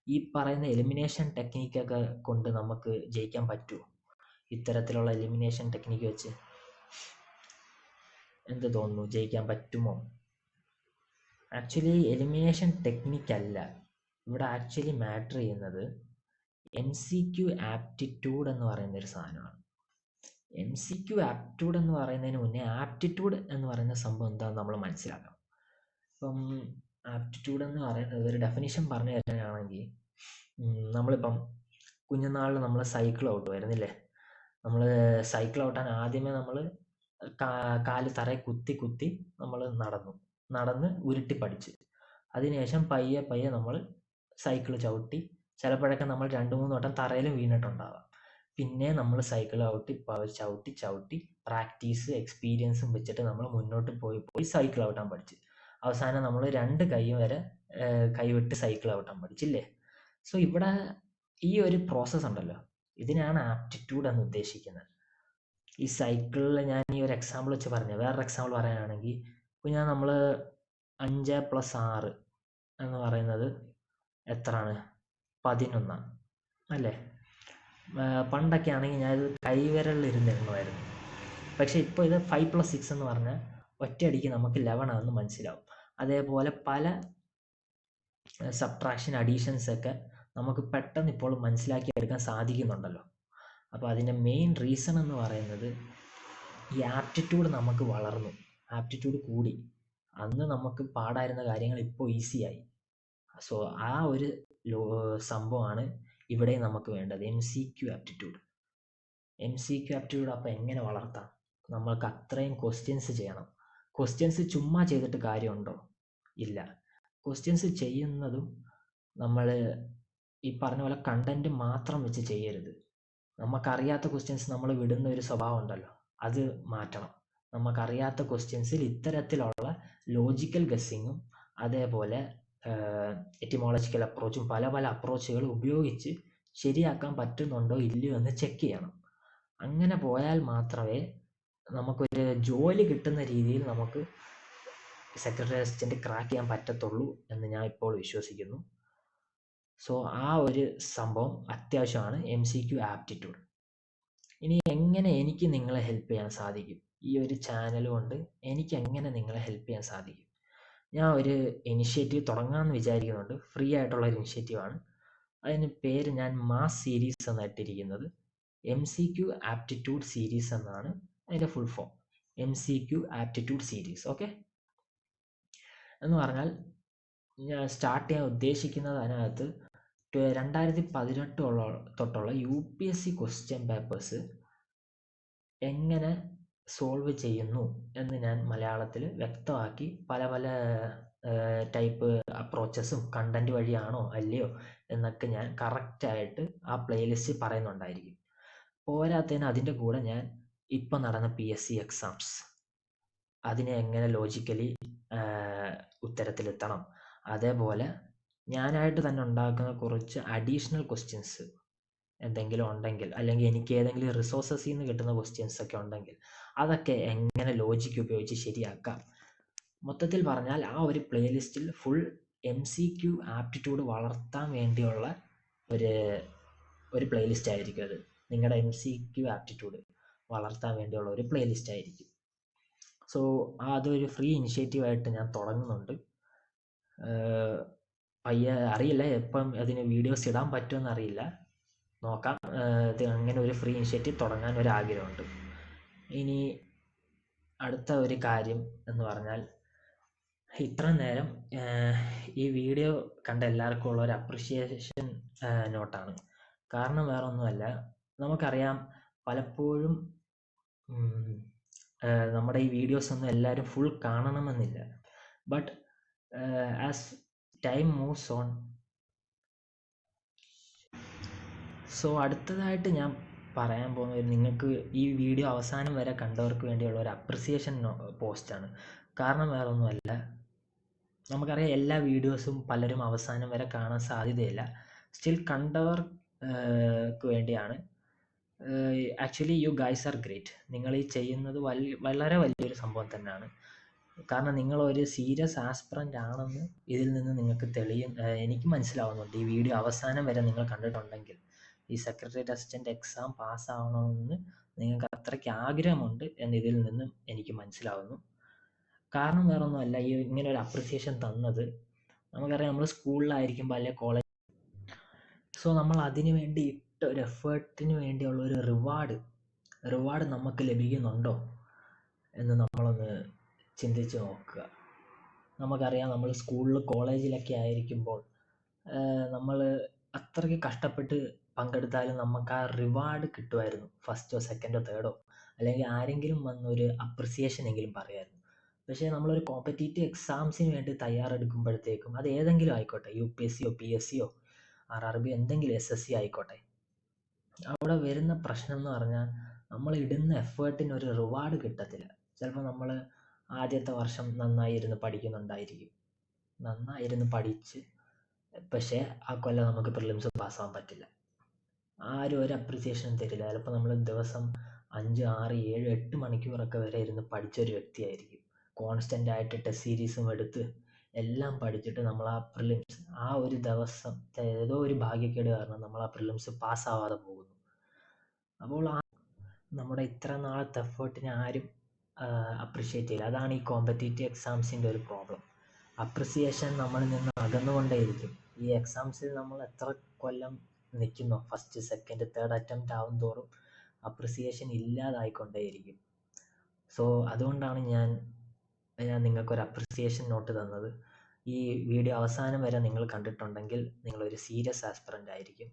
ഈ പറയുന്ന എലിമിനേഷൻ ടെക്നിക്കൊക്കെ കൊണ്ട് നമുക്ക് ജയിക്കാൻ പറ്റുമോ? ഇത്തരത്തിലുള്ള എലിമിനേഷൻ ടെക്നിക്ക് വെച്ച് എന്ത് തോന്നുന്നു, ജയിക്കാൻ പറ്റുമോ? ആക്ച്വലി എലിമിനേഷൻ ടെക്നിക്കല്ല ഇവിടെ ആക്ച്വലി മാറ്റർ ചെയ്യുന്നത്. MCQ ആപ്റ്റിറ്റ്യൂഡ് എന്ന് പറയുന്ന ഒരു സാധനമാണ്. MCQ ആപ്റ്റിറ്റ്യൂഡ് എന്ന് പറയുന്നതിന് മുന്നേ ആപ്റ്റിറ്റ്യൂഡ് എന്ന് പറയുന്ന സംഭവം എന്താണെന്ന് നമ്മൾ മനസ്സിലാക്കണം. ഇപ്പം ആപ്റ്റിറ്റ്യൂഡ് എന്ന് പറയുന്നത് ഒരു ഡെഫിനിഷൻ പറഞ്ഞു തരാനാണെങ്കിൽ, നമ്മളിപ്പം കുഞ്ഞുനാളിൽ നമ്മൾ സൈക്കിൾ ഔട്ടുമായിരുന്നില്ലേ. നമ്മൾ സൈക്കിൾ ഔട്ടാൻ ആദ്യമേ നമ്മൾ കാല് തറയിൽ കുത്തി നമ്മൾ നടന്ന് ഉരുട്ടി പഠിച്ച്, അതിനുശേഷം പയ്യെ നമ്മൾ സൈക്കിൾ ചവിട്ടി, ചിലപ്പോഴൊക്കെ നമ്മൾ 2-3 വട്ടം തറയിലും വീണിട്ടുണ്ടാവാം. പിന്നെ നമ്മൾ സൈക്കിൾ ചവിട്ടി പ്രാക്ടീസ് എക്സ്പീരിയൻസും വെച്ചിട്ട് നമ്മൾ മുന്നോട്ട് പോയി സൈക്കിൾ ഔട്ടാൻ പഠിച്ച് അവസാനം നമ്മൾ 2 കൈ വരെ കൈവിട്ട് സൈക്കിൾ ഔട്ടാൻ പഠിച്ചില്ലേ. സോ ഇവിടെ ഈ ഒരു പ്രോസസ്സ് ഉണ്ടല്ലോ, ഇതിനാണ് ആപ്റ്റിറ്റ്യൂഡ് എന്ന് ഉദ്ദേശിക്കുന്നത്. ഈ സൈക്കിളിൽ ഞാൻ ഈ ഒരു എക്സാമ്പിൾ വെച്ച് പറഞ്ഞു. വേറൊരു എക്സാമ്പിൾ പറയാനാണെങ്കിൽ, ഇപ്പോൾ നമ്മൾ 5+6 എന്ന് പറയുന്നത് എത്രയാണ്? 11 അല്ലേ. പണ്ടൊക്കെ ആണെങ്കിൽ ഞാനിത് കൈവിരലിൽ ഇരുന്നിരുന്നതായിരുന്നു. പക്ഷേ ഇപ്പോൾ ഇത് 5+6 എന്ന് പറഞ്ഞാൽ ഒറ്റയടിക്ക് നമുക്ക് 11 ആണെന്ന് മനസ്സിലാവും. അതേപോലെ പല സബ്ട്രാക്ഷൻ അഡീഷൻസ് ഒക്കെ നമുക്ക് പെട്ടെന്ന് ഇപ്പോൾ മനസ്സിലാക്കിയെടുക്കാൻ സാധിക്കുന്നുണ്ടല്ലോ. അപ്പോൾ അതിൻ്റെ മെയിൻ റീസൺ എന്ന് പറയുന്നത് ഈ ആപ്റ്റിറ്റ്യൂഡ് നമുക്ക് വളർന്നു, ആപ്റ്റിറ്റ്യൂഡ് കൂടി. അന്ന് നമുക്ക് പാടായിരുന്ന കാര്യങ്ങൾ ഇപ്പോൾ ഈസിയായി. സോ ആ ഒരു സംഭവമാണ് ഇവിടെ നമുക്ക് വേണ്ടത്, MCQ ആപ്റ്റിറ്റ്യൂഡ്. അപ്പോൾ എങ്ങനെ വളർത്താം? നമ്മൾക്ക് അത്രയും ക്വസ്റ്റ്യൻസ് ചെയ്യണം. ക്വസ്റ്റ്യൻസ് ചുമ്മാ ചെയ്തിട്ട് കാര്യമുണ്ടോ? ഇല്ല. ക്വസ്റ്റ്യൻസ് ചെയ്യുന്നതും നമ്മൾ ഈ പറഞ്ഞ പോലെ കണ്ടന്റ് മാത്രം വെച്ച് ചെയ്യരുത്. നമുക്കറിയാത്ത ക്വസ്റ്റ്യൻസ് നമ്മൾ വിടുന്ന ഒരു സ്വഭാവം ഉണ്ടല്ലോ, അത് മാറ്റണം. നമുക്കറിയാത്ത ക്വസ്റ്റ്യൻസിൽ ഇത്തരത്തിലുള്ള ലോജിക്കൽ ഗസ്സിങ്ങും അതേപോലെ എറ്റിമോളജിക്കൽ അപ്രോച്ചും പല അപ്രോച്ചുകൾ ഉപയോഗിച്ച് ശരിയാക്കാൻ പറ്റുന്നുണ്ടോ ഇല്ലയോ എന്ന് ചെക്ക് ചെയ്യണം. അങ്ങനെ പോയാൽ മാത്രമേ നമുക്കൊരു ജോലി കിട്ടുന്ന രീതിയിൽ നമുക്ക് സെക്രട്ടറി അസിസ്റ്റന്റ് ക്രാക്ക് ചെയ്യാൻ പറ്റത്തുള്ളൂ എന്ന് ഞാൻ ഇപ്പോൾ വിശ്വസിക്കുന്നു. സോ ആ ഒരു സംഭവം അത്യാവശ്യമാണ്, MCQ ആപ്റ്റിറ്റ്യൂഡ്. ഇനി എങ്ങനെ എനിക്ക് നിങ്ങളെ ഹെൽപ്പ് ചെയ്യാൻ സാധിക്കും? ഈ ഒരു ചാനൽ കൊണ്ട് എനിക്ക് എങ്ങനെ നിങ്ങളെ ഹെൽപ്പ് ചെയ്യാൻ സാധിക്കും? ഞാൻ ഒരു ഇനിഷ്യേറ്റീവ് തുടങ്ങാമെന്ന് വിചാരിക്കുന്നുണ്ട്. ഫ്രീ ആയിട്ടുള്ള ഒരു ഇനിഷ്യേറ്റീവാണ്. അതിന് പേര് ഞാൻ മാസ് സീരീസ് എന്നാണ് ഇട്ടിരിക്കുന്നത്. MCQ ആപ്റ്റിറ്റ്യൂഡ് സീരീസ് എന്നാണ് അതിൻ്റെ full form. MCQ aptitude series. Okay, എന്ന് പറഞ്ഞാൽ ഞാൻ സ്റ്റാർട്ട് ചെയ്യാൻ ഉദ്ദേശിക്കുന്നത് അതിനകത്ത് 2018 തൊട്ടുള്ള UPSC ക്വസ്റ്റ്യൻ പേപ്പേഴ്സ് എങ്ങനെ സോൾവ് ചെയ്യുന്നു എന്ന് ഞാൻ മലയാളത്തിൽ വ്യക്തമാക്കി പല പല ടൈപ്പ് അപ്രോച്ചസും കണ്ടന്റ് വഴിയാണോ അല്ലയോ എന്നൊക്കെ ഞാൻ കറക്റ്റായിട്ട് ആ പ്ലേലിസ്റ്റ് പറയുന്നുണ്ടായിരിക്കും. പോരാത്തതിന് അതിൻ്റെ കൂടെ ഞാൻ ഇപ്പം നടന്ന PSC എക്സാംസ് അതിനെ എങ്ങനെ ലോജിക്കലി ഉത്തരത്തിലെത്തണം, അതേപോലെ ഞാനായിട്ട് തന്നെ ഉണ്ടാക്കുന്ന കുറച്ച് അഡീഷണൽ ക്വസ്റ്റ്യൻസ് എന്തെങ്കിലും ഉണ്ടെങ്കിൽ, അല്ലെങ്കിൽ എനിക്ക് ഏതെങ്കിലും റിസോഴ്സസിൽ നിന്ന് കിട്ടുന്ന ക്വസ്റ്റ്യൻസ് ഒക്കെ ഉണ്ടെങ്കിൽ അതൊക്കെ എങ്ങനെ ലോജിക്ക് ഉപയോഗിച്ച് ശരിയാക്കാം. മൊത്തത്തിൽ പറഞ്ഞാൽ ആ ഒരു പ്ലേലിസ്റ്റിൽ ഫുൾ MCQ ആപ്റ്റിറ്റ്യൂഡ് വളർത്താൻ വേണ്ടിയുള്ള ഒരു പ്ലേലിസ്റ്റ് ആയിരിക്കും അത്. നിങ്ങളുടെ MCQ ആപ്റ്റിറ്റ്യൂഡ് വളർത്താൻ വേണ്ടിയുള്ള ഒരു പ്ലേലിസ്റ്റ് ആയിരിക്കും. സോ അതൊരു ഫ്രീ ഇനിഷ്യേറ്റീവായിട്ട് ഞാൻ തുടങ്ങുന്നുണ്ട്. പയ്യെ അറിയില്ല എപ്പം അതിന് വീഡിയോസ് ഇടാൻ പറ്റുമെന്ന് അറിയില്ല, നോക്കാം. ഇത് അങ്ങനെ ഒരു ഫ്രീ ഇനിഷ്യേറ്റീവ് തുടങ്ങാൻ ഒരു ആഗ്രഹമുണ്ട്. ഇനി അടുത്ത ഒരു കാര്യം എന്ന് പറഞ്ഞാൽ, ഇത്ര നേരം ഈ വീഡിയോ കണ്ട എല്ലാവർക്കും ഉള്ള ഒരു അപ്രിഷിയേഷൻ നോട്ടാണ്. കാരണം വേറെ ഒന്നുമല്ല, നമുക്കറിയാം പലപ്പോഴും നമ്മുടെ ഈ വീഡിയോസ് ഒന്നും എല്ലാവരും ഫുൾ കാണണമെന്നില്ല. But as time moves on, so അടുത്തതായിട്ട് ഞാൻ പറയാൻ പോകുന്നത് നിങ്ങൾക്ക് ഈ വീഡിയോ അവസാനം വരെ കണ്ടവർക്ക് വേണ്ടിയുള്ള ഒരു അപ്രിസിയേഷൻ പോസ്റ്റാണ്. കാരണം വേറെ ഒന്നുമല്ല, നമുക്കറിയാം എല്ലാ വീഡിയോസും പലരും അവസാനം വരെ കാണാൻ സാധ്യതയില്ല. സ്റ്റിൽ കണ്ടവർക്ക് വേണ്ടിയാണ്. Actually you guys are great. നിങ്ങൾ ഈ ചെയ്യുന്നത് വളരെ വലിയൊരു സംഭവം തന്നെയാണ്. കാരണം നിങ്ങളൊരു സീരിയസ് ആസ്പിറൻ്റ് ആണെന്ന് ഇതിൽ നിന്ന് നിങ്ങൾക്ക് എനിക്ക് മനസ്സിലാവുന്നുണ്ട്. ഈ വീഡിയോ അവസാനം വരെ നിങ്ങൾ കണ്ടിട്ടുണ്ടെങ്കിൽ ഈ സെക്രട്ടേറിയറ്റ് അസിസ്റ്റൻ്റ് എക്സാം പാസ്സാവണമെന്ന് നിങ്ങൾക്ക് അത്രയ്ക്ക് ആഗ്രഹമുണ്ട് എന്ന് ഇതിൽ നിന്നും എനിക്ക് മനസ്സിലാവുന്നു. കാരണം വേറെ ഒന്നുമല്ല, ഈ ഇങ്ങനെ ഒരു അപ്രിസിയേഷൻ തന്നത്, നമുക്കറിയാം നമ്മൾ സ്കൂളിലായിരിക്കുമ്പോൾ അല്ലെങ്കിൽ കോളേജ്, സോ നമ്മൾ അതിനു വേണ്ടി ഇട്ട ഒരു എഫേർട്ടിന് വേണ്ടിയുള്ള ഒരു റിവാർഡ് നമുക്ക് ലഭിക്കുന്നുണ്ടോ എന്ന് നമ്മളൊന്ന് ചിന്തിച്ച് നോക്കുക. നമുക്കറിയാം നമ്മൾ സ്കൂളിൽ കോളേജിലൊക്കെ ആയിരിക്കുമ്പോൾ നമ്മൾ അത്രയ്ക്ക് കഷ്ടപ്പെട്ട് പങ്കെടുത്താലും നമുക്ക് ആ റിവാർഡ് കിട്ടുമായിരുന്നു. ഫസ്റ്റോ സെക്കൻഡോ തേർഡോ, അല്ലെങ്കിൽ ആരെങ്കിലും വന്നൊരു അപ്രിസിയേഷൻ എങ്കിലും പറയുമായിരുന്നു. പക്ഷേ നമ്മളൊരു കോമ്പറ്റീറ്റീവ് എക്സാംസിന് വേണ്ടി തയ്യാറെടുക്കുമ്പോഴത്തേക്കും, അത് ഏതെങ്കിലും ആയിക്കോട്ടെ, UPSCയോ PSCയോ RRB എന്തെങ്കിലും SSC ആയിക്കോട്ടെ, അവിടെ വരുന്ന പ്രശ്നം എന്ന് പറഞ്ഞാൽ നമ്മൾ ഇടുന്ന എഫേർട്ടിന് ഒരു റിവാർഡ് കിട്ടത്തില്ല. ചിലപ്പോൾ നമ്മൾ ആദ്യത്തെ വർഷം നന്നായിരുന്നു പഠിക്കുന്നുണ്ടായിരിക്കും, നന്നായിരുന്നു പഠിച്ച്, പക്ഷേ ആ കൊല്ലം നമുക്ക് പ്രിലിംസ് പാസ്സാവാൻ പറ്റില്ല. ആരും ഒരു അപ്രിസിയേഷനും തരില്ല. ചിലപ്പോൾ നമ്മൾ ദിവസം 5, 6, 7, 8 മണിക്കൂറൊക്കെ വരെ ഇരുന്ന് പഠിച്ചൊരു വ്യക്തിയായിരിക്കും. കോൺസ്റ്റൻ്റ് ആയിട്ട് ടെസ്റ്റ് സീരീസും എടുത്ത് എല്ലാം പഠിച്ചിട്ട് നമ്മൾ ആ പ്രിലിംസ്, ആ ഒരു ദിവസം ഏതോ ഒരു ഭാഗ്യക്കേട് കാരണം നമ്മൾ ആ പ്രിലിംസ് പാസ്സാവാതെ പോകുന്നു. അപ്പോൾ നമ്മുടെ ഇത്ര നാളത്തെ എഫേർട്ടിനെ ആരും അപ്രിഷ്യേറ്റ് ചെയ്യില്ല. അതാണ് ഈ കോമ്പറ്റീറ്റീവ് എക്സാംസിൻ്റെ ഒരു പ്രോബ്ലം. അപ്രിസിയേഷൻ നമ്മളിൽ നിന്ന് അകന്നുകൊണ്ടേയിരിക്കും. ഈ എക്സാംസിൽ നമ്മൾ എത്ര കൊല്ലം നിൽക്കുന്നോ, ഫസ്റ്റ് സെക്കൻഡ് തേർഡ് അറ്റംപ്റ്റ് ആവും തോറും അപ്രിസിയേഷൻ ഇല്ലാതായിക്കൊണ്ടേയിരിക്കും. സോ അതുകൊണ്ടാണ് ഞാൻ നിങ്ങൾക്കൊരു അപ്രിസിയേഷൻ നോട്ട് തന്നത്. ഈ വീഡിയോ അവസാനം വരെ നിങ്ങൾ കണ്ടിട്ടുണ്ടെങ്കിൽ നിങ്ങളൊരു സീരിയസ് ആസ്പിറൻ്റ് ആയിരിക്കും.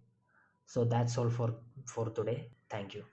So that's all for today. Thank you.